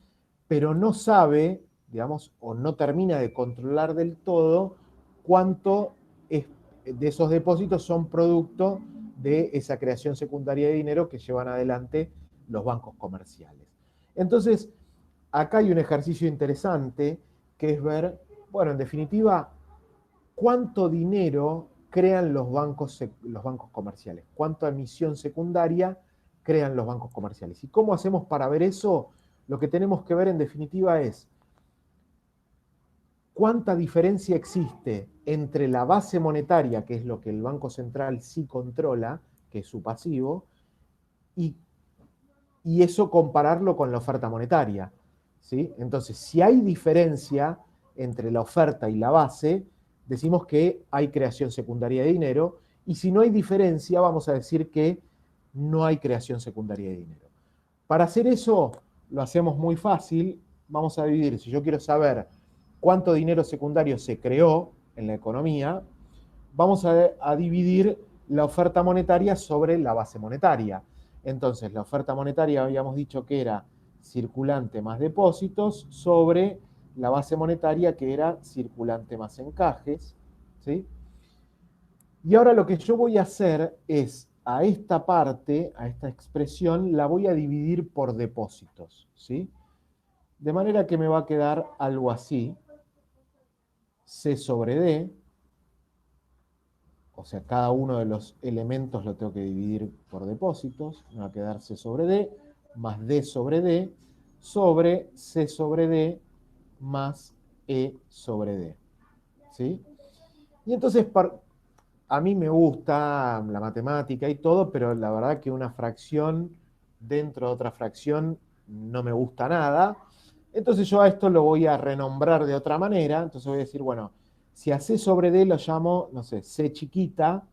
pero no sabe, digamos, o no termina de controlar del todo cuánto de esos depósitos son producto de esa creación secundaria de dinero que llevan adelante los bancos comerciales. Entonces, acá hay un ejercicio interesante que es ver, bueno, en definitiva, cuánto dinero crean los bancos comerciales, cuánta emisión secundaria crean los bancos comerciales. ¿Y cómo hacemos para ver eso? Lo que tenemos que ver en definitiva es cuánta diferencia existe entre la base monetaria, que es lo que el Banco Central sí controla, que es su pasivo, y eso compararlo con la oferta monetaria, ¿sí? Entonces, si hay diferencia entre la oferta y la base, decimos que hay creación secundaria de dinero, y si no hay diferencia, vamos a decir que no hay creación secundaria de dinero. Para hacer eso, lo hacemos muy fácil. Vamos a dividir, si yo quiero saber cuánto dinero secundario se creó en la economía, vamos a dividir la oferta monetaria sobre la base monetaria. Entonces, la oferta monetaria habíamos dicho que era circulante más depósitos sobre la base monetaria que era circulante más encajes, ¿sí? Y ahora lo que yo voy a hacer es, a esta parte, a esta expresión, la voy a dividir por depósitos, ¿sí? De manera que me va a quedar algo así, C sobre D, o sea, cada uno de los elementos lo tengo que dividir por depósitos, me va a quedar C sobre D, más D sobre D, sobre C sobre D, más E sobre D, ¿sí? Y entonces, a mí me gusta la matemática y todo, pero la verdad que una fracción dentro de otra fracción no me gusta nada. Entonces yo a esto lo voy a renombrar de otra manera. Entonces voy a decir, bueno, si a C sobre D lo llamo, no sé, C chiquita,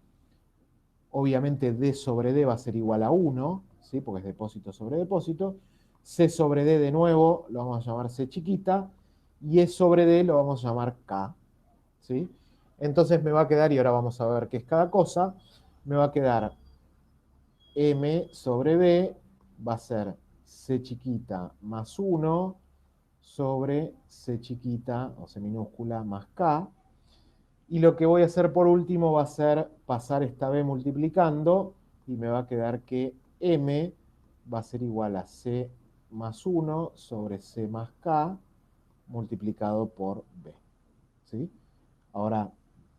obviamente D sobre D va a ser igual a 1, ¿sí? Porque es depósito sobre depósito. C sobre D de nuevo lo vamos a llamar C chiquita, y E sobre D lo vamos a llamar K, ¿sí? Entonces me va a quedar, y ahora vamos a ver qué es cada cosa, me va a quedar M sobre B, va a ser C chiquita más 1 sobre C chiquita o C minúscula más K. Y lo que voy a hacer por último va a ser pasar esta B multiplicando, y me va a quedar que M va a ser igual a C más 1 sobre C más K multiplicado por B, ¿sí? Ahora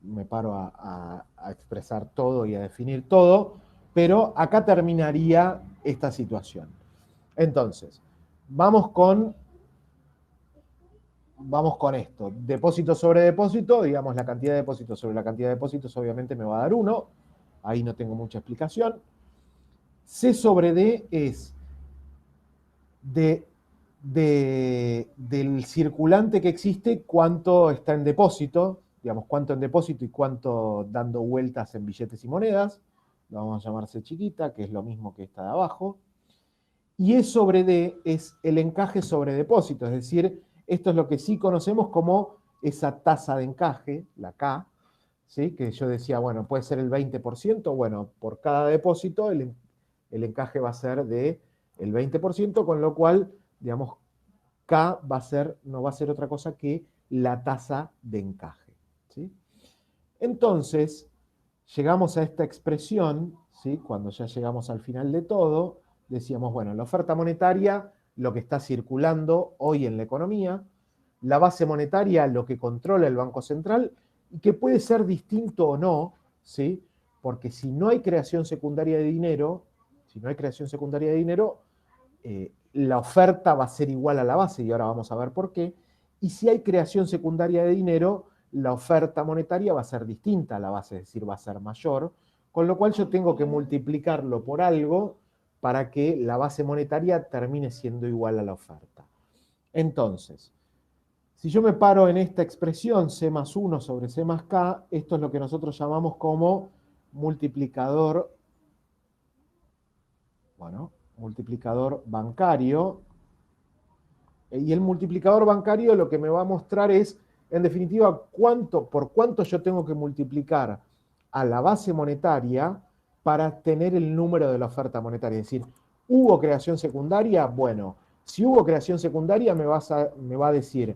me paro a expresar todo y a definir todo, pero acá terminaría esta situación. Entonces, vamos con esto. Depósito sobre depósito, digamos la cantidad de depósitos sobre la cantidad de depósitos obviamente me va a dar 1. Ahí no tengo mucha explicación. C sobre D es del circulante que existe, cuánto está en depósito, digamos, cuánto en depósito y cuánto dando vueltas en billetes y monedas. Lo vamos a llamar C chiquita, que es lo mismo que esta de abajo. Y E sobre D es el encaje sobre depósito, es decir, esto es lo que sí conocemos como esa tasa de encaje, la K, ¿sí? Que yo decía, bueno, puede ser el 20%, bueno, por cada depósito el encaje va a ser del 20%, con lo cual, digamos, K no va a ser otra cosa que la tasa de encaje, ¿sí? Entonces, llegamos a esta expresión, ¿sí? Cuando ya llegamos al final de todo, decíamos, bueno, la oferta monetaria, lo que está circulando hoy en la economía, la base monetaria, lo que controla el Banco Central, y que puede ser distinto o no, ¿sí? Porque si no hay creación secundaria de dinero, la oferta va a ser igual a la base, y ahora vamos a ver por qué. Y si hay creación secundaria de dinero, la oferta monetaria va a ser distinta a la base, es decir, va a ser mayor, con lo cual yo tengo que multiplicarlo por algo para que la base monetaria termine siendo igual a la oferta. Entonces, si yo me paro en esta expresión C más 1 sobre C más K, esto es lo que nosotros llamamos como multiplicador, multiplicador bancario. Y el multiplicador bancario lo que me va a mostrar es, en definitiva, por cuánto yo tengo que multiplicar a la base monetaria para tener el número de la oferta monetaria. Es decir, ¿hubo creación secundaria? Bueno, si hubo creación secundaria me va a decir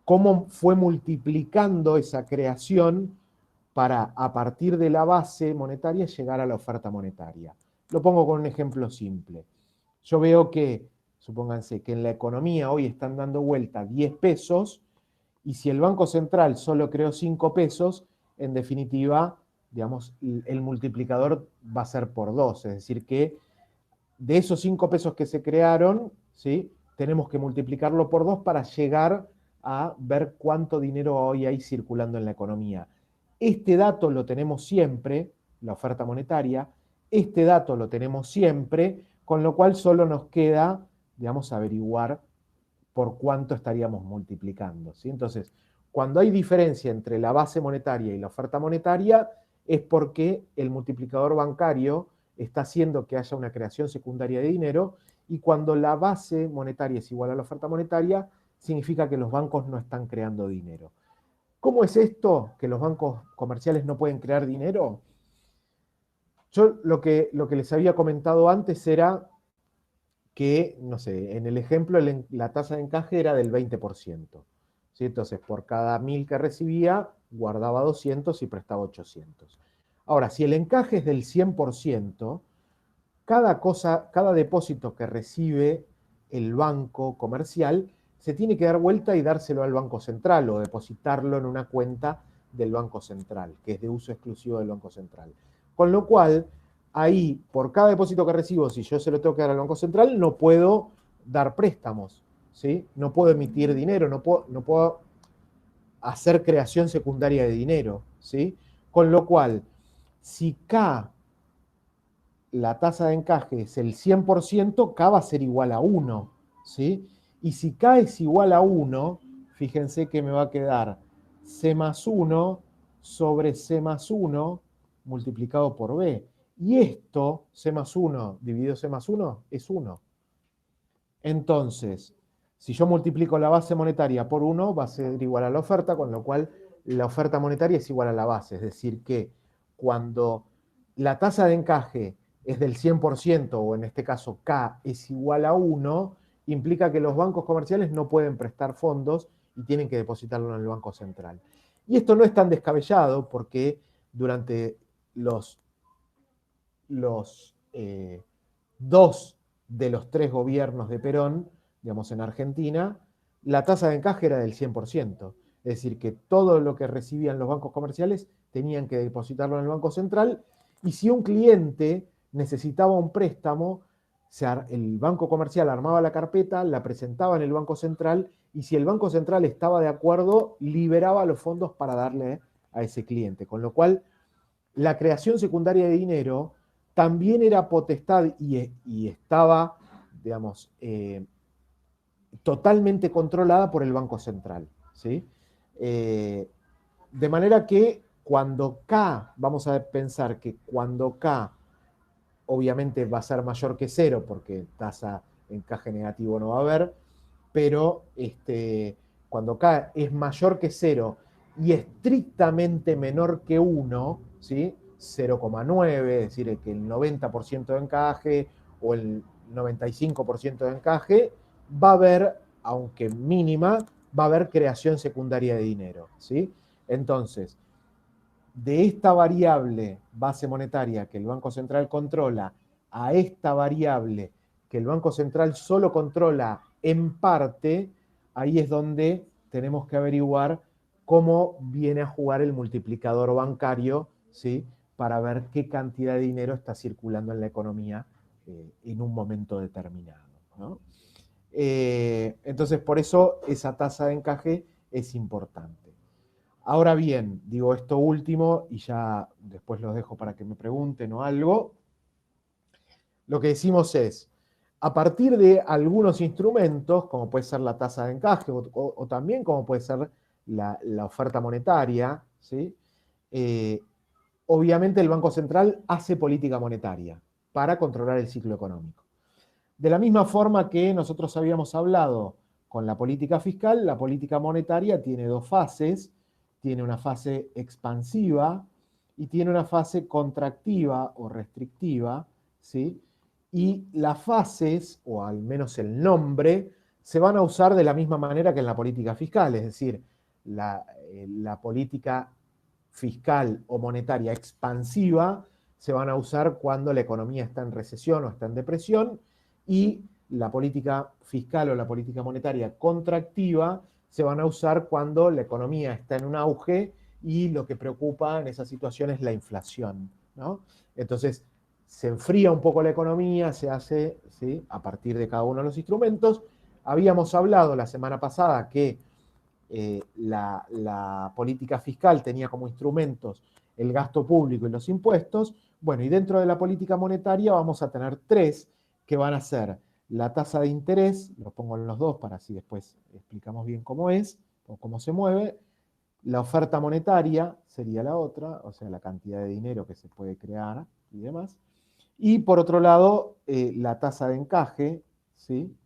cómo fue multiplicando esa creación para, a partir de la base monetaria, llegar a la oferta monetaria. Lo pongo con un ejemplo simple. Yo veo que, supónganse que en la economía hoy están dando vuelta 10 pesos, y si el Banco Central solo creó 5 pesos, en definitiva, digamos, el multiplicador va a ser por 2. Es decir, que de esos 5 pesos que se crearon, ¿sí? Tenemos que multiplicarlo por 2 para llegar a ver cuánto dinero hoy hay circulando en la economía. Este dato lo tenemos siempre, la oferta monetaria, este dato lo tenemos siempre, con lo cual solo nos queda, digamos, averiguar por cuánto estaríamos multiplicando, ¿sí? Entonces, Cuando hay diferencia entre la base monetaria y la oferta monetaria, es porque el multiplicador bancario está haciendo que haya una creación secundaria de dinero, y cuando la base monetaria es igual a la oferta monetaria, significa que los bancos no están creando dinero. ¿Cómo es esto? ¿Que los bancos comerciales no pueden crear dinero? Yo lo que les había comentado antes era que, no sé, en el ejemplo la tasa de encaje era del 20%. ¿Sí? Entonces, por cada 1000 que recibía, guardaba 200 y prestaba 800. Ahora, si el encaje es del 100%, cada depósito que recibe el banco comercial se tiene que dar vuelta y dárselo al Banco Central o depositarlo en una cuenta del Banco Central, que es de uso exclusivo del Banco Central. Con lo cual, ahí, por cada depósito que recibo, si yo se lo tengo que dar al Banco Central, no puedo dar préstamos, ¿sí? No puedo emitir dinero, no puedo hacer creación secundaria de dinero, ¿sí? Con lo cual, si K, la tasa de encaje es el 100%, K va a ser igual a 1, ¿sí? Y si K es igual a 1, fíjense que me va a quedar C más 1 sobre C más 1 multiplicado por B. Y esto, C más 1 dividido C más 1, es 1. Entonces, si yo multiplico la base monetaria por 1, va a ser igual a la oferta, con lo cual la oferta monetaria es igual a la base. Es decir, que cuando la tasa de encaje es del 100%, o en este caso K es igual a 1, implica que los bancos comerciales no pueden prestar fondos y tienen que depositarlo en el Banco Central. Y esto no es tan descabellado, porque durante los 2 de los 3 gobiernos de Perón, digamos en Argentina, la tasa de encaje era del 100%. Es decir, que todo lo que recibían los bancos comerciales tenían que depositarlo en el Banco Central, y si un cliente necesitaba un préstamo, el banco comercial armaba la carpeta, la presentaba en el Banco Central, y si el Banco Central estaba de acuerdo, liberaba los fondos para darle a ese cliente. Con lo cual, la creación secundaria de dinero también era potestad y estaba, digamos, totalmente controlada por el Banco Central, ¿sí? De manera que cuando K, vamos a pensar que cuando K obviamente va a ser mayor que 0, porque tasa encaje negativo no va a haber, pero cuando K es mayor que 0 y estrictamente menor que 1, ¿sí? 0,9, es decir, que el 90% de encaje o el 95% de encaje, va a haber, aunque mínima, va a haber creación secundaria de dinero, ¿sí? Entonces, de esta variable base monetaria que el Banco Central controla a esta variable que el Banco Central solo controla en parte, ahí es donde tenemos que averiguar cómo viene a jugar el multiplicador bancario, ¿sí? Para ver qué cantidad de dinero está circulando en la economía en un momento determinado, ¿no? Entonces, por eso esa tasa de encaje es importante. Ahora bien, digo esto último y ya después los dejo para que me pregunten o algo. Lo que decimos es, a partir de algunos instrumentos, como puede ser la tasa de encaje o también como puede ser la oferta monetaria, ¿sí? Obviamente el Banco Central hace política monetaria para controlar el ciclo económico. De la misma forma que nosotros habíamos hablado con la política fiscal, la política monetaria tiene 2 fases. Tiene una fase expansiva y tiene una fase contractiva o restrictiva, ¿sí? Y las fases, o al menos el nombre, se van a usar de la misma manera que en la política fiscal, es decir, la política fiscal o monetaria expansiva se van a usar cuando la economía está en recesión o está en depresión, y la política fiscal o la política monetaria contractiva se van a usar cuando la economía está en un auge y lo que preocupa en esa situación es la inflación, ¿no? Entonces, se enfría un poco la economía, se hace, ¿sí?, a partir de cada uno de los instrumentos. Habíamos hablado la semana pasada que la política fiscal tenía como instrumentos el gasto público y los impuestos. Bueno, y dentro de la política monetaria vamos a tener 3 que van a ser la tasa de interés, los pongo en los 2 para así después explicamos bien cómo es o cómo se mueve, La oferta monetaria sería la otra, o sea, la cantidad de dinero que se puede crear y demás. Y por otro lado, la tasa de encaje, ¿sí?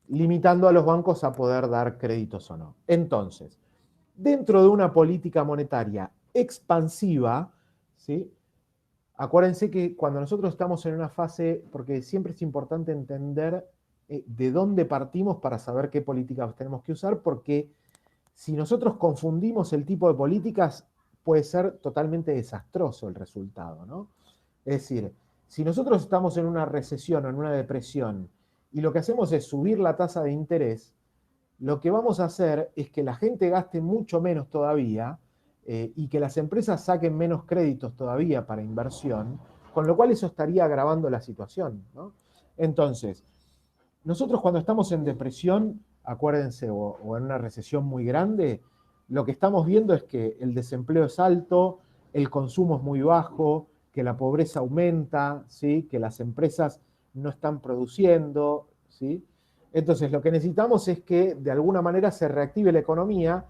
Limitando a los bancos a poder dar créditos o no. Entonces, dentro de una política monetaria expansiva, ¿sí? Acuérdense que cuando nosotros estamos en una fase, porque siempre es importante entender de dónde partimos para saber qué políticas tenemos que usar, porque si nosotros confundimos el tipo de políticas, puede ser totalmente desastroso el resultado, ¿no? Es decir, si nosotros estamos en una recesión o en una depresión y lo que hacemos es subir la tasa de interés, lo que vamos a hacer es que la gente gaste mucho menos todavía y que las empresas saquen menos créditos todavía para inversión, con lo cual eso estaría agravando la situación, ¿no? Entonces, nosotros cuando estamos en depresión, acuérdense, o en una recesión muy grande, lo que estamos viendo es que el desempleo es alto, el consumo es muy bajo, que la pobreza aumenta, ¿sí? Que las empresas no están produciendo, ¿sí? Entonces, lo que necesitamos es que de alguna manera se reactive la economía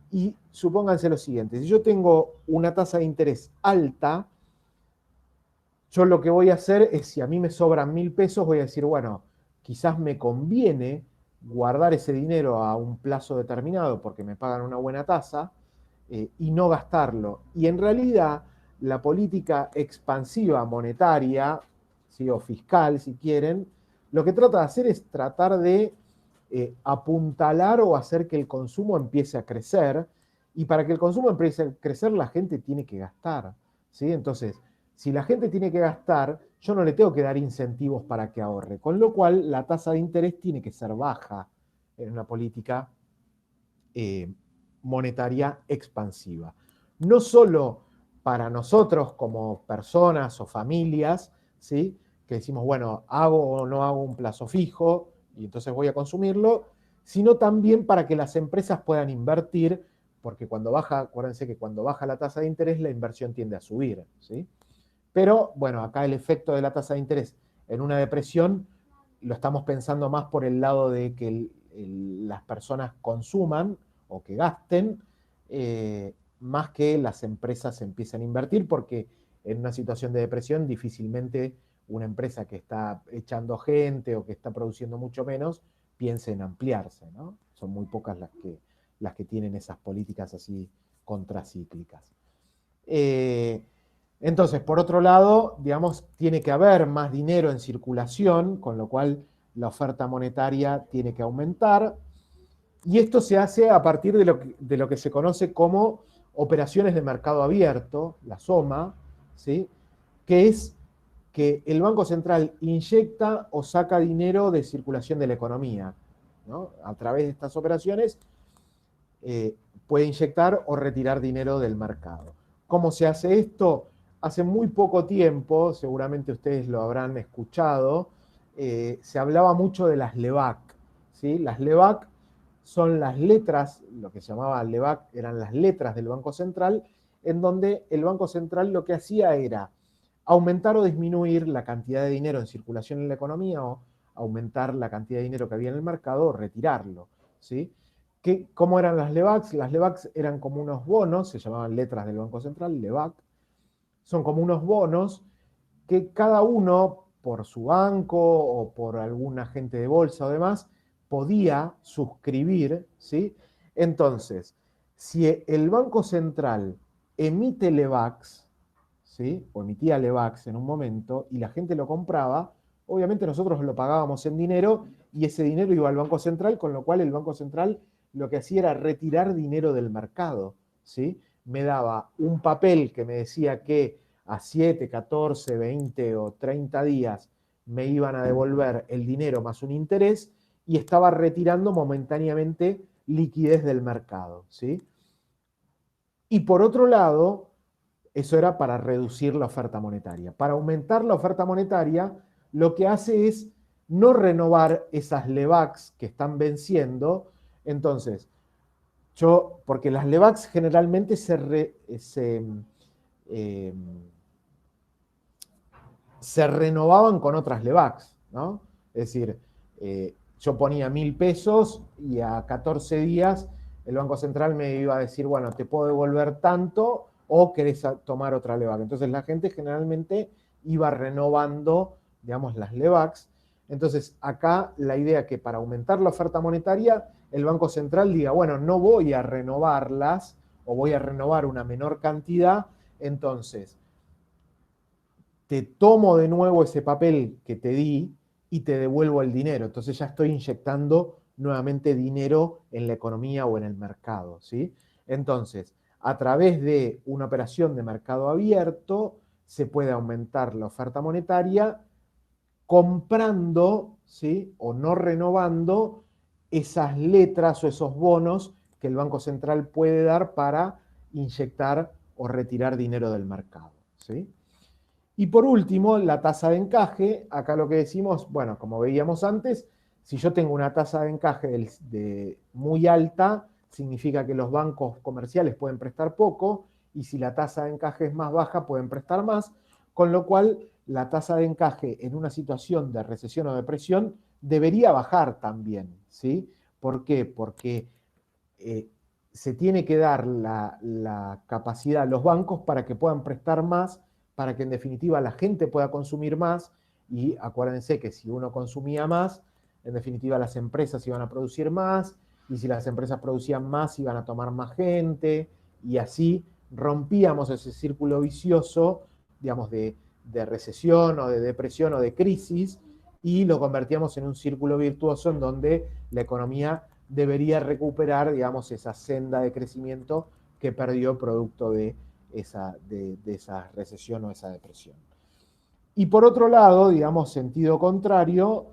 y supónganse lo siguiente, si yo tengo una tasa de interés alta, yo lo que voy a hacer es, si a mí me sobran 1.000 pesos, voy a decir, bueno, quizás me conviene guardar ese dinero a un plazo determinado porque me pagan una buena tasa y no gastarlo. Y en realidad, la política expansiva monetaria, ¿sí? O fiscal, si quieren, lo que trata de hacer es tratar de apuntalar o hacer que el consumo empiece a crecer, y para que el consumo empiece a crecer la gente tiene que gastar, ¿sí? Entonces, si la gente tiene que gastar, yo no le tengo que dar incentivos para que ahorre, con lo cual la tasa de interés tiene que ser baja en una política monetaria expansiva. No solo para nosotros como personas o familias, ¿sí? Que decimos, bueno, hago o no hago un plazo fijo y entonces voy a consumirlo, sino también para que las empresas puedan invertir, porque cuando baja, acuérdense que cuando baja la tasa de interés, la inversión tiende a subir, ¿sí? Pero, bueno, acá el efecto de la tasa de interés en una depresión lo estamos pensando más por el lado de que las personas consuman o que gasten, más que las empresas empiecen a invertir, porque en una situación de depresión difícilmente una empresa que está echando gente o que está produciendo mucho menos piense en ampliarse, ¿no? Son muy pocas las que tienen esas políticas así contracíclicas. Entonces, por otro lado, digamos, tiene que haber más dinero en circulación, con lo cual la oferta monetaria tiene que aumentar, y esto se hace a partir de lo que se conoce como operaciones de mercado abierto, la SOMA, ¿sí? Que es que el Banco Central inyecta o saca dinero de circulación de la economía, ¿no? A través de estas operaciones puede inyectar o retirar dinero del mercado. ¿Cómo se hace esto? Hace muy poco tiempo, seguramente ustedes lo habrán escuchado, se hablaba mucho de las LEBAC, ¿sí? Las LEBAC son las letras, lo que se llamaba LEBAC eran las letras del Banco Central, en donde el Banco Central lo que hacía era aumentar o disminuir la cantidad de dinero en circulación en la economía, o aumentar la cantidad de dinero que había en el mercado, o retirarlo, ¿sí? ¿Cómo eran las LEBACs? Las LEBACs eran como unos bonos, se llamaban letras del Banco Central, LEBAC. Son como unos bonos que cada uno, por su banco o por algún agente de bolsa o demás, podía suscribir, ¿sí? Entonces, si el Banco Central emite LEBACs, ¿sí? O emitía LEBACs en un momento y la gente lo compraba, obviamente nosotros lo pagábamos en dinero y ese dinero iba al Banco Central, con lo cual el Banco Central lo que hacía era retirar dinero del mercado, ¿sí? Me daba un papel que me decía que a 7, 14, 20 o 30 días me iban a devolver el dinero más un interés, y estaba retirando momentáneamente liquidez del mercado, ¿sí? Y por otro lado, eso era para reducir la oferta monetaria. Para aumentar la oferta monetaria, lo que hace es no renovar esas LEBACs que están venciendo. Entonces, porque las LEBACs generalmente se renovaban con otras LEBACs, ¿no? Es decir, yo ponía 1.000 pesos y a 14 días el Banco Central me iba a decir, bueno, te puedo devolver tanto o querés tomar otra LEVAC. Entonces la gente generalmente iba renovando, digamos, las LEVACs. Entonces acá la idea que para aumentar la oferta monetaria, el Banco Central diga, bueno, no voy a renovarlas o voy a renovar una menor cantidad, entonces te tomo de nuevo ese papel que te di y te devuelvo el dinero. Entonces ya estoy inyectando nuevamente dinero en la economía o en el mercado, ¿sí? Entonces, a través de una operación de mercado abierto, se puede aumentar la oferta monetaria comprando, ¿sí? O no renovando esas letras o esos bonos que el Banco Central puede dar para inyectar o retirar dinero del mercado, ¿sí? Y por último, la tasa de encaje. Acá lo que decimos, bueno, como veíamos antes, si yo tengo una tasa de encaje muy alta, significa que los bancos comerciales pueden prestar poco, y si la tasa de encaje es más baja, pueden prestar más, con lo cual la tasa de encaje en una situación de recesión o depresión debería bajar también, ¿sí? ¿Por qué? Porque se tiene que dar la capacidad a los bancos para que puedan prestar más, para que en definitiva la gente pueda consumir más, y acuérdense que si uno consumía más, en definitiva las empresas iban a producir más, y si las empresas producían más, iban a tomar más gente, y así rompíamos ese círculo vicioso, digamos, de recesión o de depresión o de crisis, y lo convertíamos en un círculo virtuoso en donde la economía debería recuperar, digamos, esa senda de crecimiento que perdió producto de esa recesión o esa depresión. Y por otro lado, digamos, sentido contrario,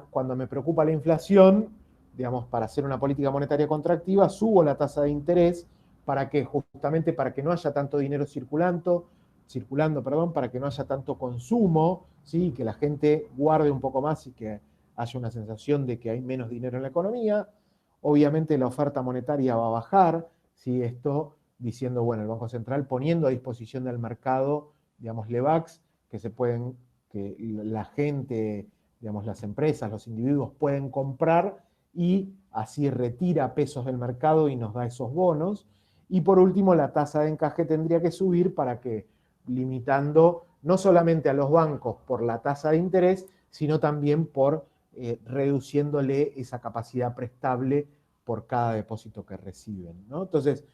cuando me preocupa la inflación, digamos, para hacer una política monetaria contractiva, subo la tasa de interés para que justamente para que no haya tanto dinero circulando, para que no haya tanto consumo, ¿sí? Que la gente guarde un poco más y que haya una sensación de que hay menos dinero en la economía. Obviamente la oferta monetaria va a bajar, ¿sí? Esto diciendo, bueno, el Banco Central poniendo a disposición del mercado, digamos, LEVACs, que la gente, digamos, las empresas, los individuos pueden comprar, y así retira pesos del mercado y nos da esos bonos. Y por último, la tasa de encaje tendría que subir para que, limitando no solamente a los bancos por la tasa de interés, sino también por reduciéndole esa capacidad prestable por cada depósito que reciben, ¿no? Entonces,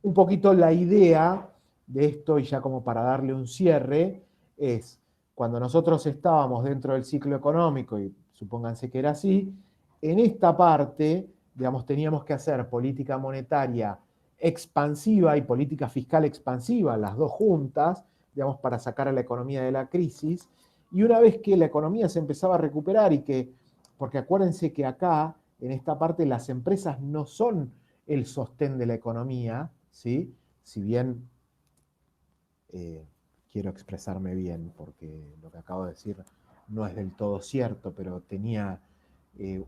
un poquito la idea de esto, y ya como para darle un cierre, es cuando nosotros estábamos dentro del ciclo económico, y supónganse que era así, en esta parte, digamos, teníamos que hacer política monetaria expansiva y política fiscal expansiva, las dos juntas, digamos, para sacar a la economía de la crisis. Y una vez que la economía se empezaba a recuperar porque acuérdense que acá, en esta parte, las empresas no son el sostén de la economía, ¿sí? Si bien quiero expresarme bien, porque lo que acabo de decir no es del todo cierto, pero tenía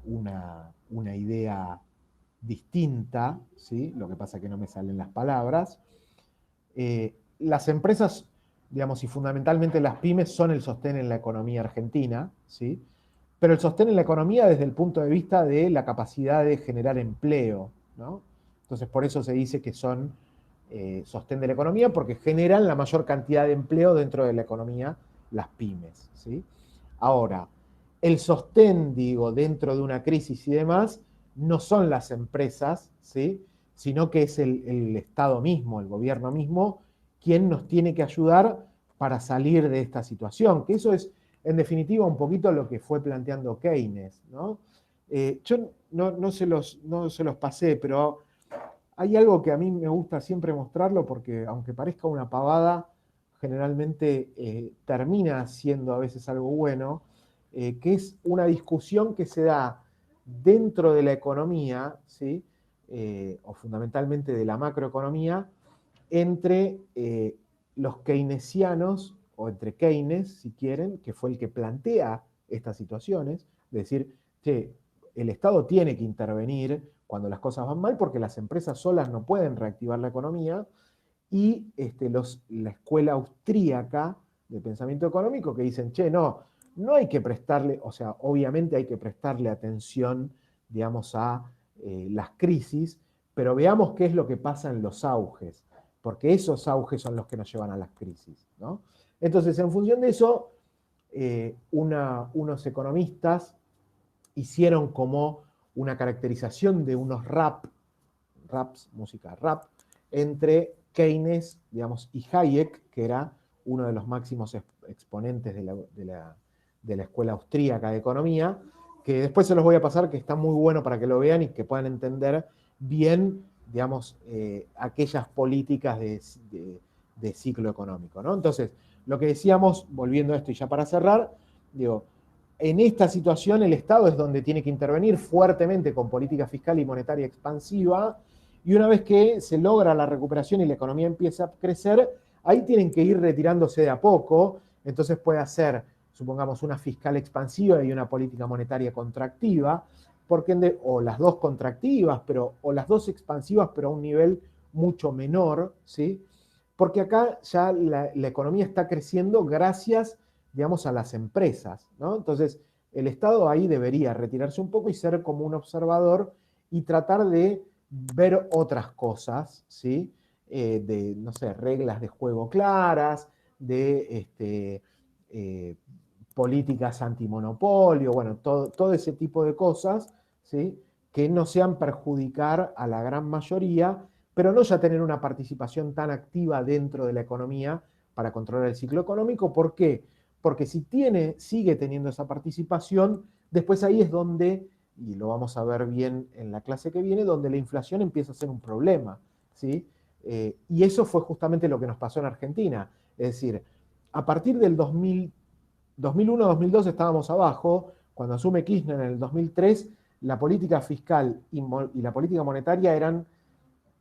una idea distinta, ¿sí? Lo que pasa es que no me salen las palabras. Las empresas, digamos, y fundamentalmente las pymes, son el sostén en la economía argentina, ¿sí? Pero el sostén en la economía desde el punto de vista de la capacidad de generar empleo, ¿no? Entonces, por eso se dice que son sostén de la economía, porque generan la mayor cantidad de empleo dentro de la economía, las pymes, ¿sí? Ahora, el sostén, digo, dentro de una crisis y demás, no son las empresas, ¿sí? Sino que es el Estado mismo, el gobierno mismo, quien nos tiene que ayudar para salir de esta situación, que eso es, en definitiva, un poquito lo que fue planteando Keynes, ¿no? Yo no se los pasé, pero hay algo que a mí me gusta siempre mostrarlo, porque aunque parezca una pavada, generalmente termina siendo a veces algo bueno, que es una discusión que se da dentro de la economía, ¿sí? O fundamentalmente de la macroeconomía, entre los keynesianos, o entre Keynes, si quieren, que fue el que plantea estas situaciones, es decir, che, el Estado tiene que intervenir cuando las cosas van mal, porque las empresas solas no pueden reactivar la economía, y la escuela austríaca de pensamiento económico, que dicen, che, no hay que prestarle, o sea, obviamente hay que prestarle atención, digamos, a las crisis, pero veamos qué es lo que pasa en los auges, porque esos auges son los que nos llevan a las crisis, ¿no? Entonces, en función de eso, unos economistas hicieron como una caracterización de unos raps, música rap, entre Keynes, digamos, y Hayek, que era uno de los máximos exponentes de la escuela austríaca de economía, que después se los voy a pasar, que está muy bueno para que lo vean y que puedan entender bien, digamos, aquellas políticas de ciclo económico, ¿no? Entonces, lo que decíamos, volviendo a esto y ya para cerrar, digo, en esta situación el Estado es donde tiene que intervenir fuertemente con política fiscal y monetaria expansiva, y una vez que se logra la recuperación y la economía empieza a crecer, ahí tienen que ir retirándose de a poco, entonces puede hacer, supongamos, una fiscal expansiva y una política monetaria contractiva, porque o las dos contractivas, o las dos expansivas, pero a un nivel mucho menor, ¿sí? Porque acá ya la economía está creciendo gracias, digamos, a las empresas, ¿no? Entonces, el Estado ahí debería retirarse un poco y ser como un observador y tratar de ver otras cosas, ¿sí? De, no sé, reglas de juego claras, de políticas antimonopolio, bueno, todo ese tipo de cosas, ¿sí? Que no sean perjudicar a la gran mayoría, pero no ya tener una participación tan activa dentro de la economía para controlar el ciclo económico. ¿Por qué? Porque si sigue teniendo esa participación, después ahí es donde, y lo vamos a ver bien en la clase que viene, donde la inflación empieza a ser un problema, ¿sí? Y eso fue justamente lo que nos pasó en Argentina. Es decir, a partir del 2001-2002 estábamos abajo, cuando asume Kirchner en el 2003, la política fiscal y la política monetaria eran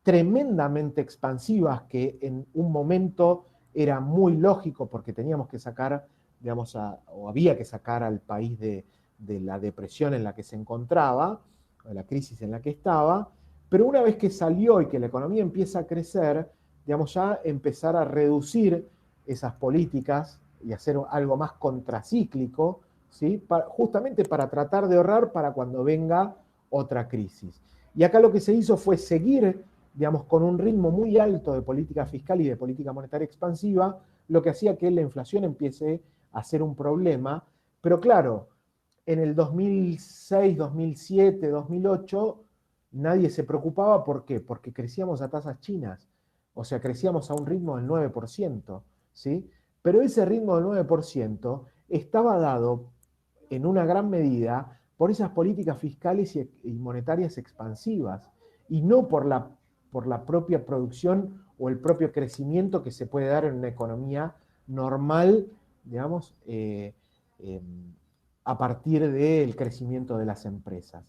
tremendamente expansivas, que en un momento era muy lógico porque teníamos que sacar, digamos, o había que sacar al país de la depresión en la que se encontraba, de la crisis en la que estaba, pero una vez que salió y que la economía empieza a crecer, digamos, ya empezar a reducir esas políticas y hacer algo más contracíclico, ¿sí? Justamente para tratar de ahorrar para cuando venga otra crisis. Y acá lo que se hizo fue seguir, digamos, con un ritmo muy alto de política fiscal y de política monetaria expansiva, lo que hacía que la inflación empiece a ser un problema. Pero claro, en el 2006, 2007, 2008, nadie se preocupaba. ¿Por qué? Porque crecíamos a tasas chinas. O sea, crecíamos a un ritmo del 9%, ¿sí? Pero ese ritmo del 9% estaba dado en una gran medida por esas políticas fiscales y monetarias expansivas, y no por la propia producción o el propio crecimiento que se puede dar en una economía normal, digamos, a partir del crecimiento de las empresas.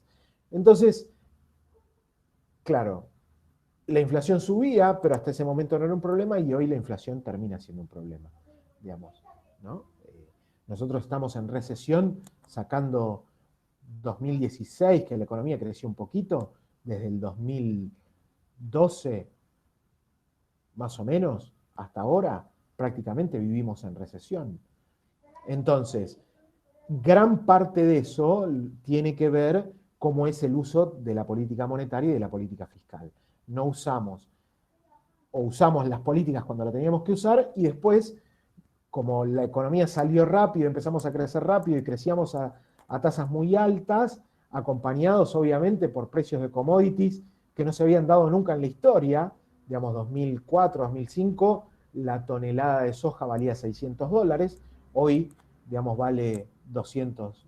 Entonces, claro, la inflación subía, pero hasta ese momento no era un problema, y hoy la inflación termina siendo un problema, digamos, ¿no? Nosotros estamos en recesión, sacando 2016, que la economía creció un poquito, desde el 2012, más o menos, hasta ahora, prácticamente vivimos en recesión. Entonces, gran parte de eso tiene que ver cómo es el uso de la política monetaria y de la política fiscal. No usamos, o usamos las políticas cuando las teníamos que usar, y después, como la economía salió rápido, empezamos a crecer rápido y crecíamos a tasas muy altas, acompañados obviamente por precios de commodities que no se habían dado nunca en la historia. Digamos, 2004, 2005, la tonelada de soja valía $600, hoy, digamos, vale 200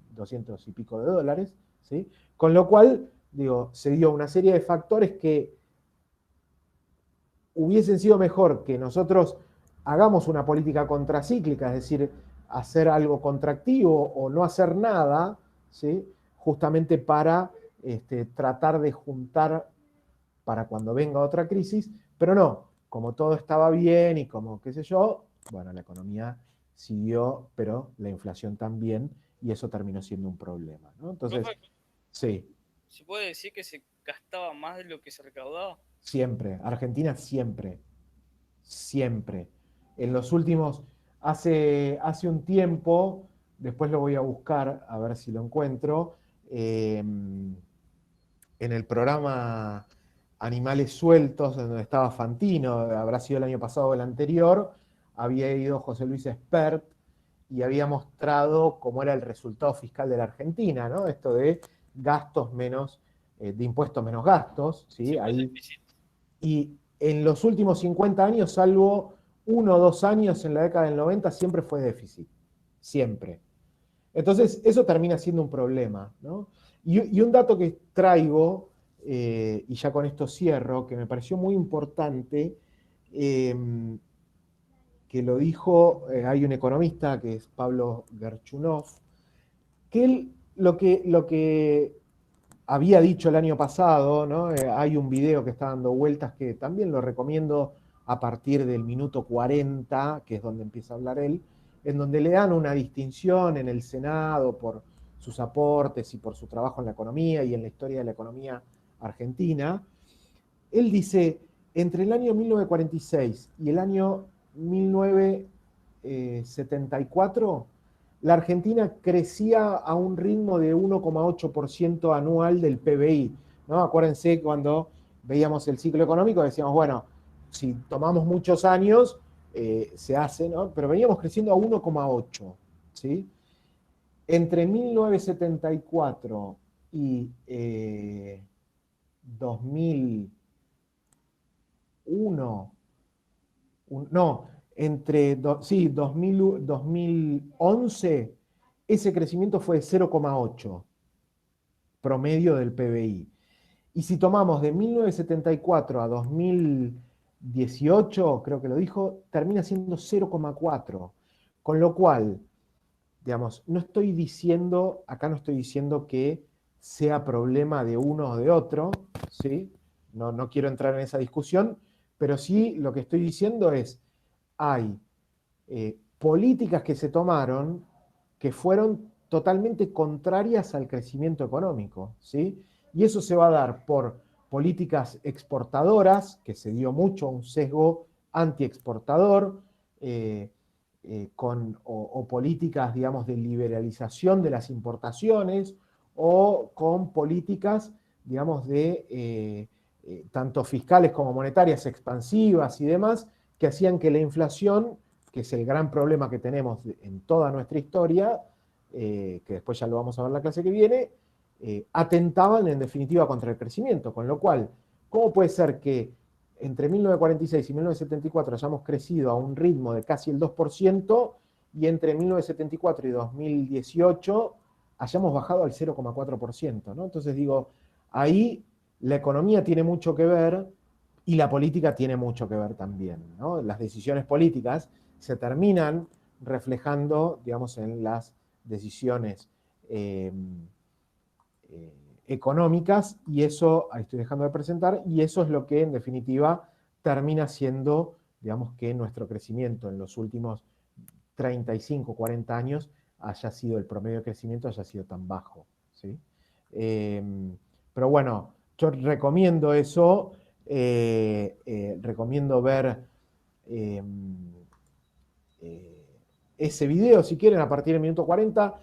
y pico de dólares, ¿sí? Con lo cual, digo, se dio una serie de factores que hubiesen sido mejor que nosotros hagamos una política contracíclica, es decir, hacer algo contractivo o no hacer nada, ¿sí? Justamente para tratar de juntar para cuando venga otra crisis, pero no, como todo estaba bien y como qué sé yo, bueno, la economía siguió, pero la inflación también, y eso terminó siendo un problema, ¿no? Entonces, sí. ¿Se puede decir que se gastaba más de lo que se recaudaba? Siempre, Argentina siempre, siempre. En los últimos, hace un tiempo, después lo voy a buscar a ver si lo encuentro, en en el programa Animales Sueltos, donde estaba Fantino, habrá sido el año pasado o el anterior, había ido José Luis Espert y había mostrado cómo era el resultado fiscal de la Argentina, ¿no? Esto de gastos menos, de impuestos menos gastos, ¿sí? Siempre es Ahí, difícil. y en los últimos 50 años, salvo 1 o 2 años en la década del 90, siempre fue déficit, siempre. Entonces, eso termina siendo un problema, ¿no? Y un dato que traigo, y ya con esto cierro, que me pareció muy importante, que lo dijo, hay un economista que es Pablo Gerchunov, que él lo que había dicho el año pasado, ¿no? Hay un video que está dando vueltas que también lo recomiendo a partir del minuto 40, que es donde empieza a hablar él, en donde le dan una distinción en el Senado por sus aportes y por su trabajo en la economía y en la historia de la economía argentina. Él dice, entre el año 1946 y el año 1974, la Argentina crecía a un ritmo de 1,8% anual del PBI, ¿no? Acuérdense cuando veíamos el ciclo económico, decíamos, bueno, si tomamos muchos años, se hace, ¿no? Pero veníamos creciendo a 1,8, ¿sí? Entre 1974 y 2001, no, entre 2011, ese crecimiento fue de 0,8 promedio del PBI. Y si tomamos de 1974 a 2018, creo que lo dijo, termina siendo 0,4. Con lo cual, digamos, acá no estoy diciendo que sea problema de uno o de otro, ¿sí? No quiero entrar en esa discusión, pero sí lo que estoy diciendo es, hay políticas que se tomaron que fueron totalmente contrarias al crecimiento económico, ¿sí? Y eso se va a dar por políticas exportadoras, que se dio mucho un sesgo antiexportador, o políticas, digamos, de liberalización de las importaciones, o con políticas, digamos, de tanto fiscales como monetarias expansivas y demás, que hacían que la inflación, que es el gran problema que tenemos en toda nuestra historia, que después ya lo vamos a ver en la clase que viene, atentaban en definitiva contra el crecimiento. Con lo cual, ¿cómo puede ser que entre 1946 y 1974 hayamos crecido a un ritmo de casi el 2% y entre 1974 y 2018 hayamos bajado al 0,4%, ¿no? Entonces digo, ahí la economía tiene mucho que ver y la política tiene mucho que ver también, ¿no? Las decisiones políticas se terminan reflejando, digamos, en las decisiones económicas, y eso, ahí estoy dejando de presentar, y eso es lo que en definitiva termina siendo, digamos, que nuestro crecimiento en los últimos 35, 40 años haya sido, el promedio de crecimiento haya sido tan bajo, ¿sí? Pero bueno, yo recomiendo eso, recomiendo ver ese video, si quieren, a partir del minuto 40,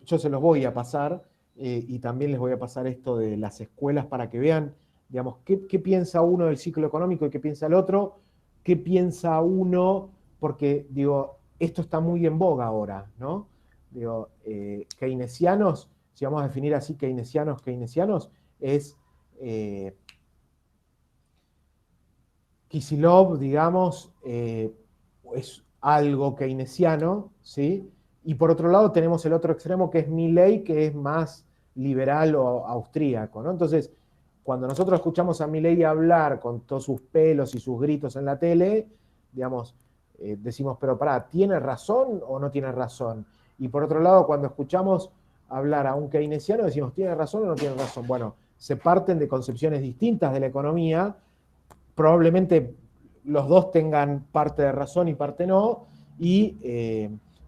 yo se los voy a pasar, y también les voy a pasar esto de las escuelas para que vean, digamos, qué piensa uno del ciclo económico y qué piensa el otro, qué piensa uno, porque, digo, esto está muy en boga ahora, ¿no? Digo, keynesianos, si vamos a definir así keynesianos, es Kicillof, digamos, es algo keynesiano, ¿sí? Y por otro lado tenemos el otro extremo que es Milei, que es más liberal o austríaco, ¿no? Entonces, cuando nosotros escuchamos a Milei hablar con todos sus pelos y sus gritos en la tele, digamos, decimos, pero pará, ¿tiene razón o no tiene razón? Y por otro lado, cuando escuchamos hablar a un keynesiano, decimos, ¿tiene razón o no tiene razón? Bueno, se parten de concepciones distintas de la economía, probablemente los dos tengan parte de razón y parte no, y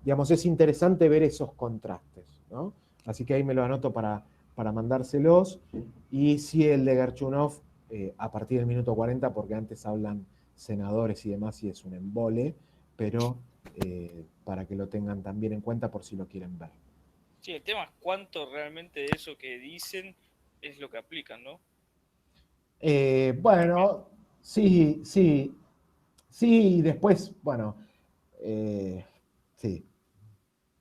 digamos, es interesante ver esos contrastes, ¿no? Así que ahí me lo anoto para mandárselos, y sí el de Gerchunov a partir del minuto 40, porque antes hablan senadores y demás y es un embole, pero para que lo tengan también en cuenta por si lo quieren ver. Sí, el tema es cuánto realmente de eso que dicen es lo que aplican, ¿no? Bueno, sí, sí, sí, y después, bueno, eh, sí,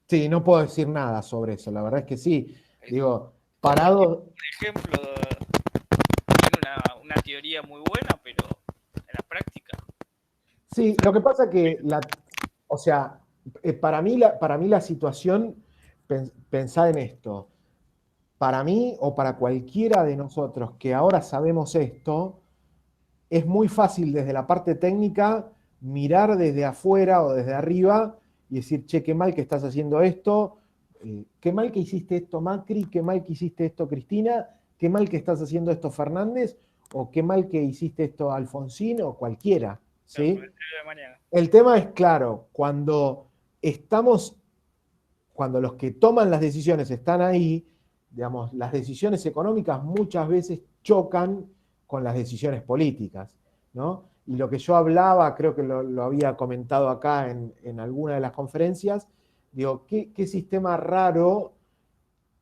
sí, no puedo decir nada sobre eso, la verdad es que sí, digo, parado, Por ejemplo, tiene una teoría muy buena, pero en la práctica. sí, lo que pasa que, o sea, para mí la situación, pensá en esto, para mí o para cualquiera de nosotros que ahora sabemos esto, es muy fácil desde la parte técnica mirar desde afuera o desde arriba y decir, che, qué mal que estás haciendo esto, qué mal que hiciste esto Macri, qué mal que hiciste esto Cristina, qué mal que estás haciendo esto Fernández, o qué mal que hiciste esto Alfonsín o cualquiera, Claro, con ¿sí? el diario de mañana. El tema es claro, cuando los que toman las decisiones están ahí, digamos, las decisiones económicas muchas veces chocan con las decisiones políticas, ¿no? Y lo que yo hablaba, creo que lo había comentado acá en alguna de las conferencias, digo, qué sistema raro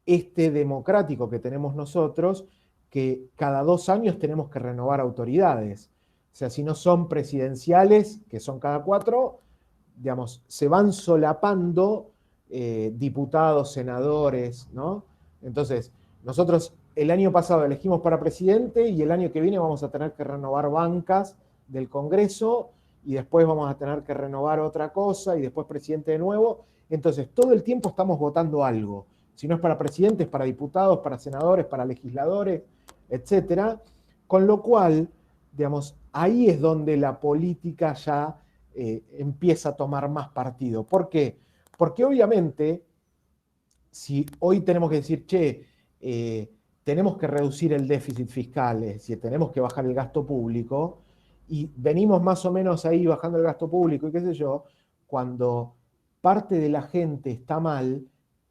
este democrático que tenemos nosotros, que cada 2 años tenemos que renovar autoridades. O sea, si no son presidenciales, que son cada 4, digamos, se van solapando diputados, senadores, ¿no? Entonces, nosotros el año pasado elegimos para presidente y el año que viene vamos a tener que renovar bancas del Congreso y después vamos a tener que renovar otra cosa y después presidente de nuevo. Entonces, todo el tiempo estamos votando algo. Si no es para presidentes, para diputados, para senadores, para legisladores, etcétera. Con lo cual, digamos, ahí es donde la política ya empieza a tomar más partido. ¿Por qué? Porque obviamente, si hoy tenemos que decir, che, tenemos que reducir el déficit fiscal, es decir, tenemos que bajar el gasto público, y venimos más o menos ahí bajando el gasto público y qué sé yo, cuando parte de la gente está mal,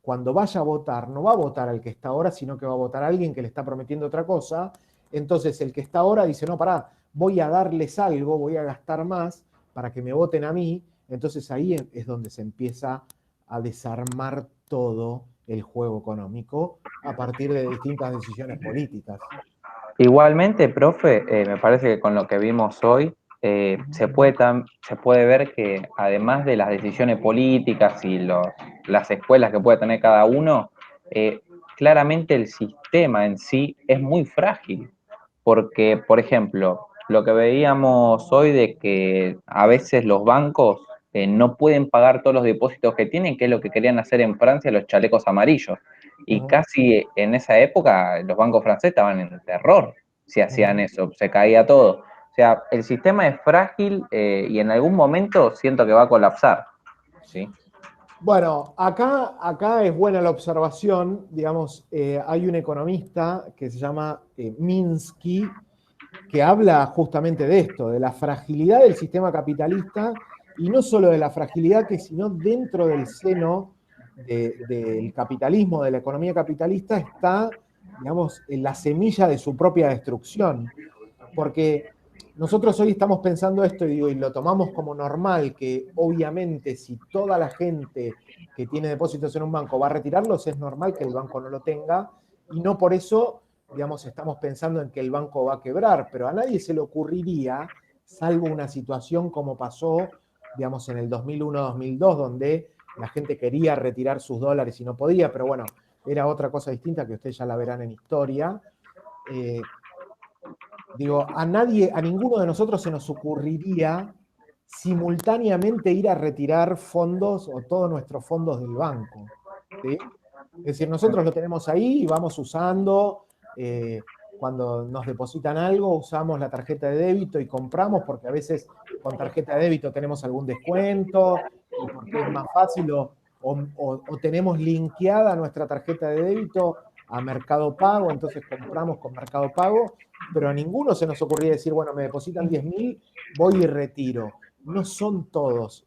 cuando vaya a votar, no va a votar al que está ahora, sino que va a votar a alguien que le está prometiendo otra cosa. Entonces el que está ahora dice, no, pará, voy a darles algo, voy a gastar más para que me voten a mí. Entonces ahí es donde se empieza a desarmar todo el juego económico a partir de distintas decisiones políticas. Igualmente, profe, me parece que con lo que vimos hoy se puede ver que además de las decisiones políticas y las escuelas que puede tener cada uno, claramente el sistema en sí es muy frágil. Porque, por ejemplo, lo que veíamos hoy de que a veces los bancos no pueden pagar todos los depósitos que tienen, que es lo que querían hacer en Francia los chalecos amarillos. Y casi en esa época los bancos franceses estaban en terror si hacían eso, se caía todo. O sea, el sistema es frágil y en algún momento siento que va a colapsar. ¿Sí? Bueno, acá es buena la observación, digamos, hay un economista que se llama Minsky, que habla justamente de esto, de la fragilidad del sistema capitalista, y no solo de la fragilidad sino dentro del seno del capitalismo, de la economía capitalista, está, digamos, en la semilla de su propia destrucción. Porque nosotros hoy estamos pensando esto y lo tomamos como normal, que obviamente si toda la gente que tiene depósitos en un banco va a retirarlos, es normal que el banco no lo tenga, y no por eso, digamos, estamos pensando en que el banco va a quebrar, pero a nadie se le ocurriría, salvo una situación como pasó, digamos, en el 2001-2002, donde la gente quería retirar sus dólares y no podía, pero bueno, era otra cosa distinta que ustedes ya la verán en historia. Digo, a ninguno de nosotros se nos ocurriría simultáneamente ir a retirar fondos o todos nuestros fondos del banco, ¿sí? Es decir, nosotros lo tenemos ahí y vamos usando, cuando nos depositan algo, usamos la tarjeta de débito y compramos, porque a veces con tarjeta de débito tenemos algún descuento, o porque es más fácil, o tenemos linkeada nuestra tarjeta de débito a Mercado Pago, entonces compramos con Mercado Pago, pero a ninguno se nos ocurría decir, bueno, me depositan 10.000, voy y retiro. No son todos,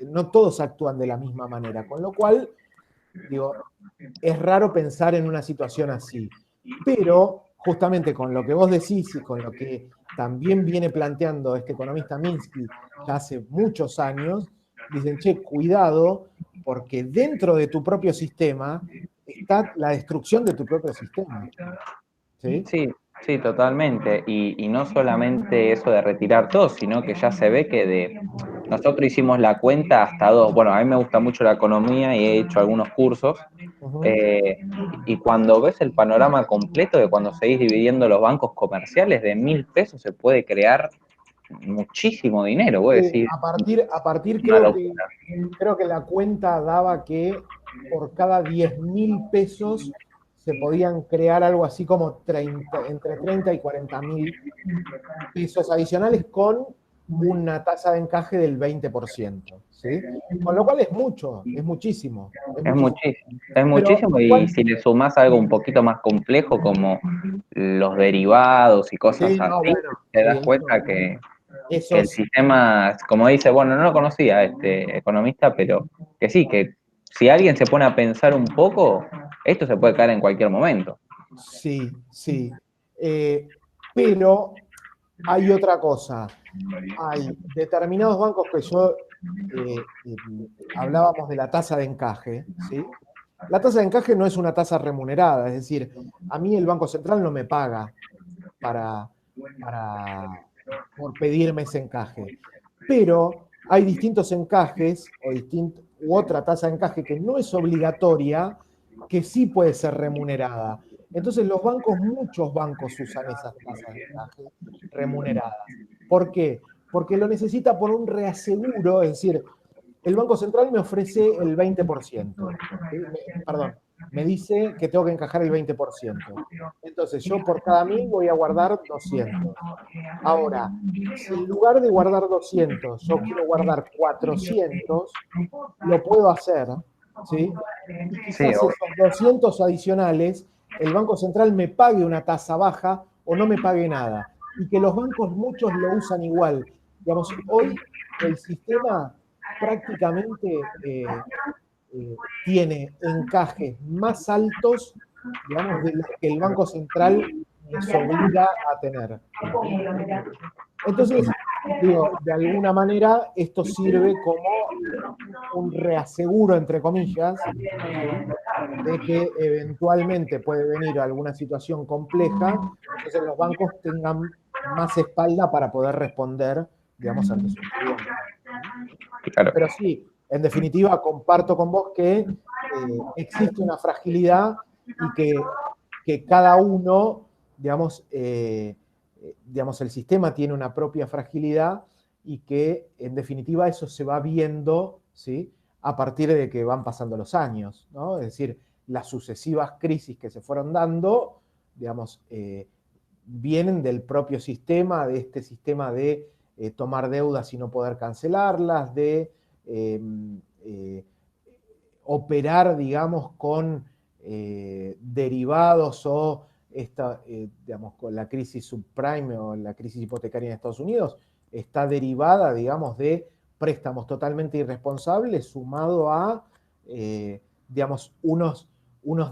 no todos actúan de la misma manera, con lo cual, digo, es raro pensar en una situación así. Pero justamente con lo que vos decís y con lo que también viene planteando este economista Minsky ya hace muchos años, dicen, che, cuidado, porque dentro de tu propio sistema está la destrucción de tu propio sistema. ¿Sí? Sí, Sí, totalmente. Y no solamente eso de retirar todo, sino que ya se ve que nosotros hicimos la cuenta hasta dos. Bueno, a mí me gusta mucho la economía y he hecho algunos cursos. eh, y cuando ves el panorama completo de cuando seguís dividiendo los bancos comerciales, de 1.000 pesos se puede crear muchísimo dinero. Voy a decir, A partir una locura. creo que la cuenta daba que por cada 10.000 pesos se podían crear algo así como entre 30 y 40.000 pesos adicionales con una tasa de encaje del 20%, ¿sí? Con lo cual es mucho, es muchísimo, es Es muchísimo. muchísimo, es Pero muchísimo, y igual, si le sumás algo un poquito más complejo como los derivados y cosas sí, no, así, bueno, te sí, das cuenta que el esos, sistema, como dice, bueno, no lo conocía este economista, pero que sí, que si alguien se pone a pensar un poco, esto se puede caer en cualquier momento. sí, sí. Pero hay otra cosa. Hay determinados bancos que hablábamos de la tasa de encaje, ¿sí? La tasa de encaje no es una tasa remunerada, es decir, a mí el Banco Central no me paga para, por pedirme ese encaje. Pero hay distintos encajes u otra tasa de encaje que no es obligatoria, que sí puede ser remunerada. Entonces muchos bancos usan esas tasas de encaje remuneradas. ¿Por qué? Porque lo necesita por un reaseguro, es decir, el Banco Central me ofrece el 20%, ¿sí? Perdón, me dice que tengo que encajar el 20%. Entonces yo por cada 1.000 voy a guardar 200. Ahora, si en lugar de guardar 200, yo quiero guardar 400, lo puedo hacer, ¿sí? Y Sí, quizás esos 200 adicionales, el Banco Central me pague una tasa baja o no me pague nada. Y que los bancos muchos lo usan igual. Digamos, hoy el sistema prácticamente tiene encajes más altos, digamos, de los que el Banco Central les obliga a tener. ¿Sí? Entonces, digo, de alguna manera esto sirve como un reaseguro, entre comillas, ¿sí? De que eventualmente puede venir alguna situación compleja, entonces los bancos tengan más espalda para poder responder, digamos, ante sus clientes. claro. Pero sí, en definitiva, comparto con vos que existe una fragilidad y que cada uno, digamos, el sistema tiene una propia fragilidad y que en definitiva eso se va viendo, ¿sí? A partir de que van pasando los años, ¿no? Es decir, las sucesivas crisis que se fueron dando, digamos, vienen del propio sistema, de este sistema de tomar deudas y no poder cancelarlas, de eh, eh, operar, digamos, con derivados o digamos, con la crisis subprime o la crisis hipotecaria en Estados Unidos, está derivada, digamos, de préstamos totalmente irresponsables sumado a, digamos, unos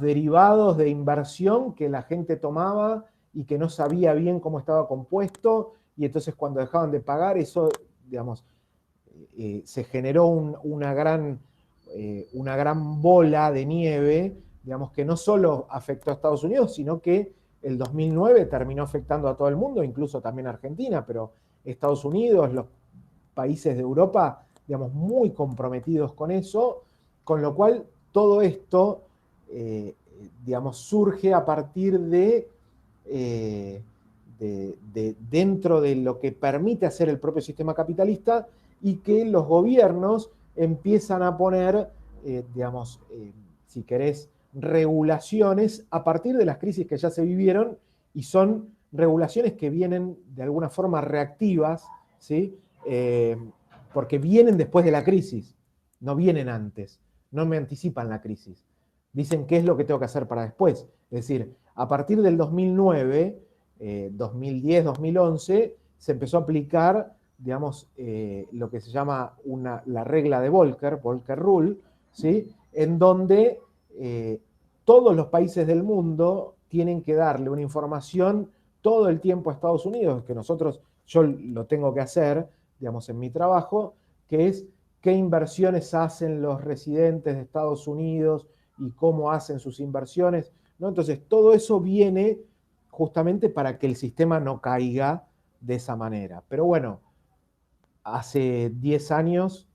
derivados de inversión que la gente tomaba y que no sabía bien cómo estaba compuesto, y entonces cuando dejaban de pagar, eso, digamos, se generó una gran bola de nieve, digamos, que no solo afectó a Estados Unidos, sino que el 2009 terminó afectando a todo el mundo, incluso también a Argentina, pero Estados Unidos, los países de Europa, digamos, muy comprometidos con eso, con lo cual todo esto, digamos, surge a partir de dentro de lo que permite hacer el propio sistema capitalista y que los gobiernos empiezan a poner, digamos, si querés, regulaciones a partir de las crisis que ya se vivieron y son regulaciones que vienen de alguna forma reactivas, ¿sí? Porque vienen después de la crisis, no vienen antes, no me anticipan la crisis. Dicen qué es lo que tengo que hacer para después. Es decir, a partir del 2009, 2010, 2011, se empezó a aplicar, digamos, lo que se llama la regla de Volcker, Volcker Rule, ¿sí? En donde todos los países del mundo tienen que darle una información todo el tiempo a Estados Unidos, que yo lo tengo que hacer, digamos, en mi trabajo, que es qué inversiones hacen los residentes de Estados Unidos y cómo hacen sus inversiones, ¿no? Entonces, todo eso viene justamente para que el sistema no caiga de esa manera. Pero bueno, hace 10 años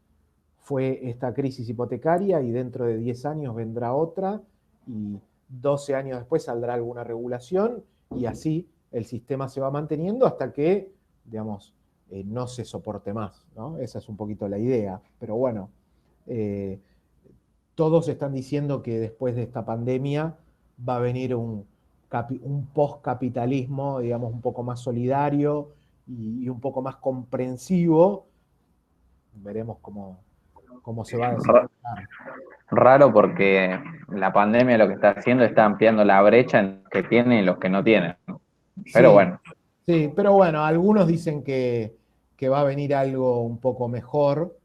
fue esta crisis hipotecaria y dentro de 10 años vendrá otra y 12 años después saldrá alguna regulación y así el sistema se va manteniendo hasta que, digamos, no se soporte más, ¿no? Esa es un poquito la idea. Pero bueno, todos están diciendo que después de esta pandemia va a venir un post-capitalismo, digamos, un poco más solidario y un poco más comprensivo. Veremos cómo se va a desarrollar. Raro porque la pandemia lo que está haciendo está ampliando la brecha en los que tienen y los que no tienen. Pero Sí, bueno. sí, pero bueno, algunos dicen que va a venir algo un poco mejor,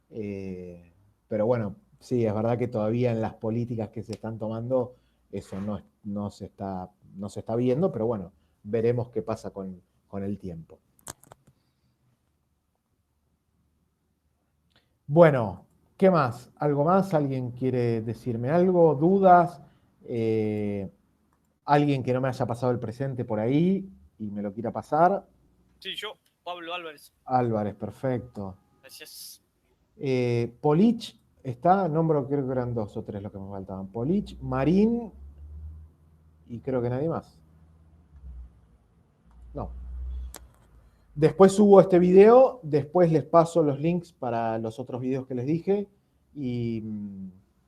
pero bueno, sí, es verdad que todavía en las políticas que se están tomando eso no se está viendo, pero bueno, veremos qué pasa con el tiempo. Bueno, ¿qué más? ¿Algo más? ¿Alguien quiere decirme algo? ¿Dudas? ¿Alguien que no me haya pasado el presente por ahí y me lo quiera pasar? Sí, yo, Pablo Álvarez. Álvarez, perfecto. Gracias. Polich está, nombro, creo que eran 2 o 3 los que me faltaban. Polich, Marín y creo que nadie más. No. Después subo este video, después les paso los links para los otros videos que les dije y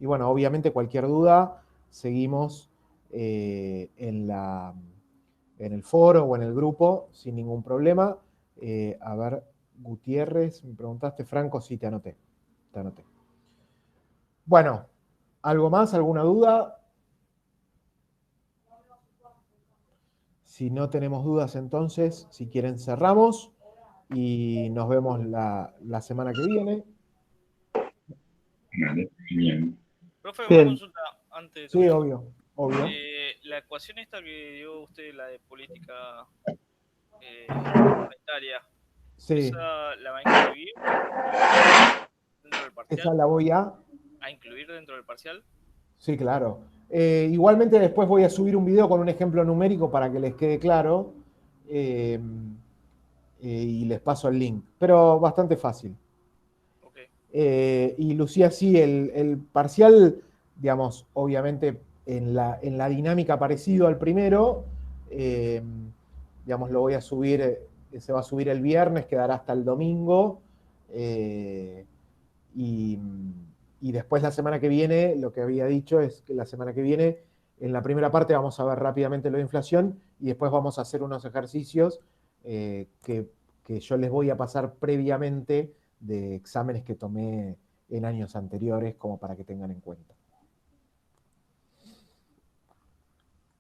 bueno, obviamente cualquier duda seguimos en el foro o en el grupo sin ningún problema. A ver, Gutiérrez, me preguntaste, Franco, sí, te anoté. Bueno, ¿algo más? ¿Alguna duda? Si no tenemos dudas, entonces, si quieren, cerramos y nos vemos la semana que viene. Vale, bien. Profe, Bien. una consulta antes de Sí, todo. obvio. La ecuación esta que dio usted, la de política monetaria, Sí, ¿esa la va a incluir dentro del parcial? esa la voy a... ¿A incluir dentro del parcial? Sí, claro. Igualmente después voy a subir un video con un ejemplo numérico para que les quede claro y les paso el link, pero bastante fácil. Okay. Y Lucía, sí, el parcial, digamos, obviamente en la dinámica parecido al primero, digamos, lo voy a subir, se va a subir el viernes, quedará hasta el domingo, y después la semana que viene, lo que había dicho es que la semana que viene, en la primera parte vamos a ver rápidamente lo de inflación y después vamos a hacer unos ejercicios que yo les voy a pasar previamente de exámenes que tomé en años anteriores, como para que tengan en cuenta.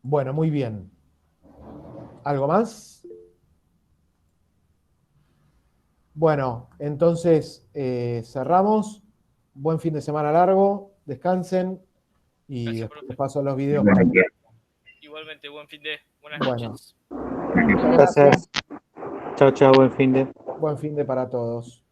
Bueno, muy bien. ¿Algo más? Bueno, entonces cerramos. Buen fin de semana largo, descansen y Gracias, después profe. les paso los videos para que... Igualmente, buen fin de. Buenas Bueno. noches. Gracias. Chao, chao, buen fin de. Buen fin de para todos.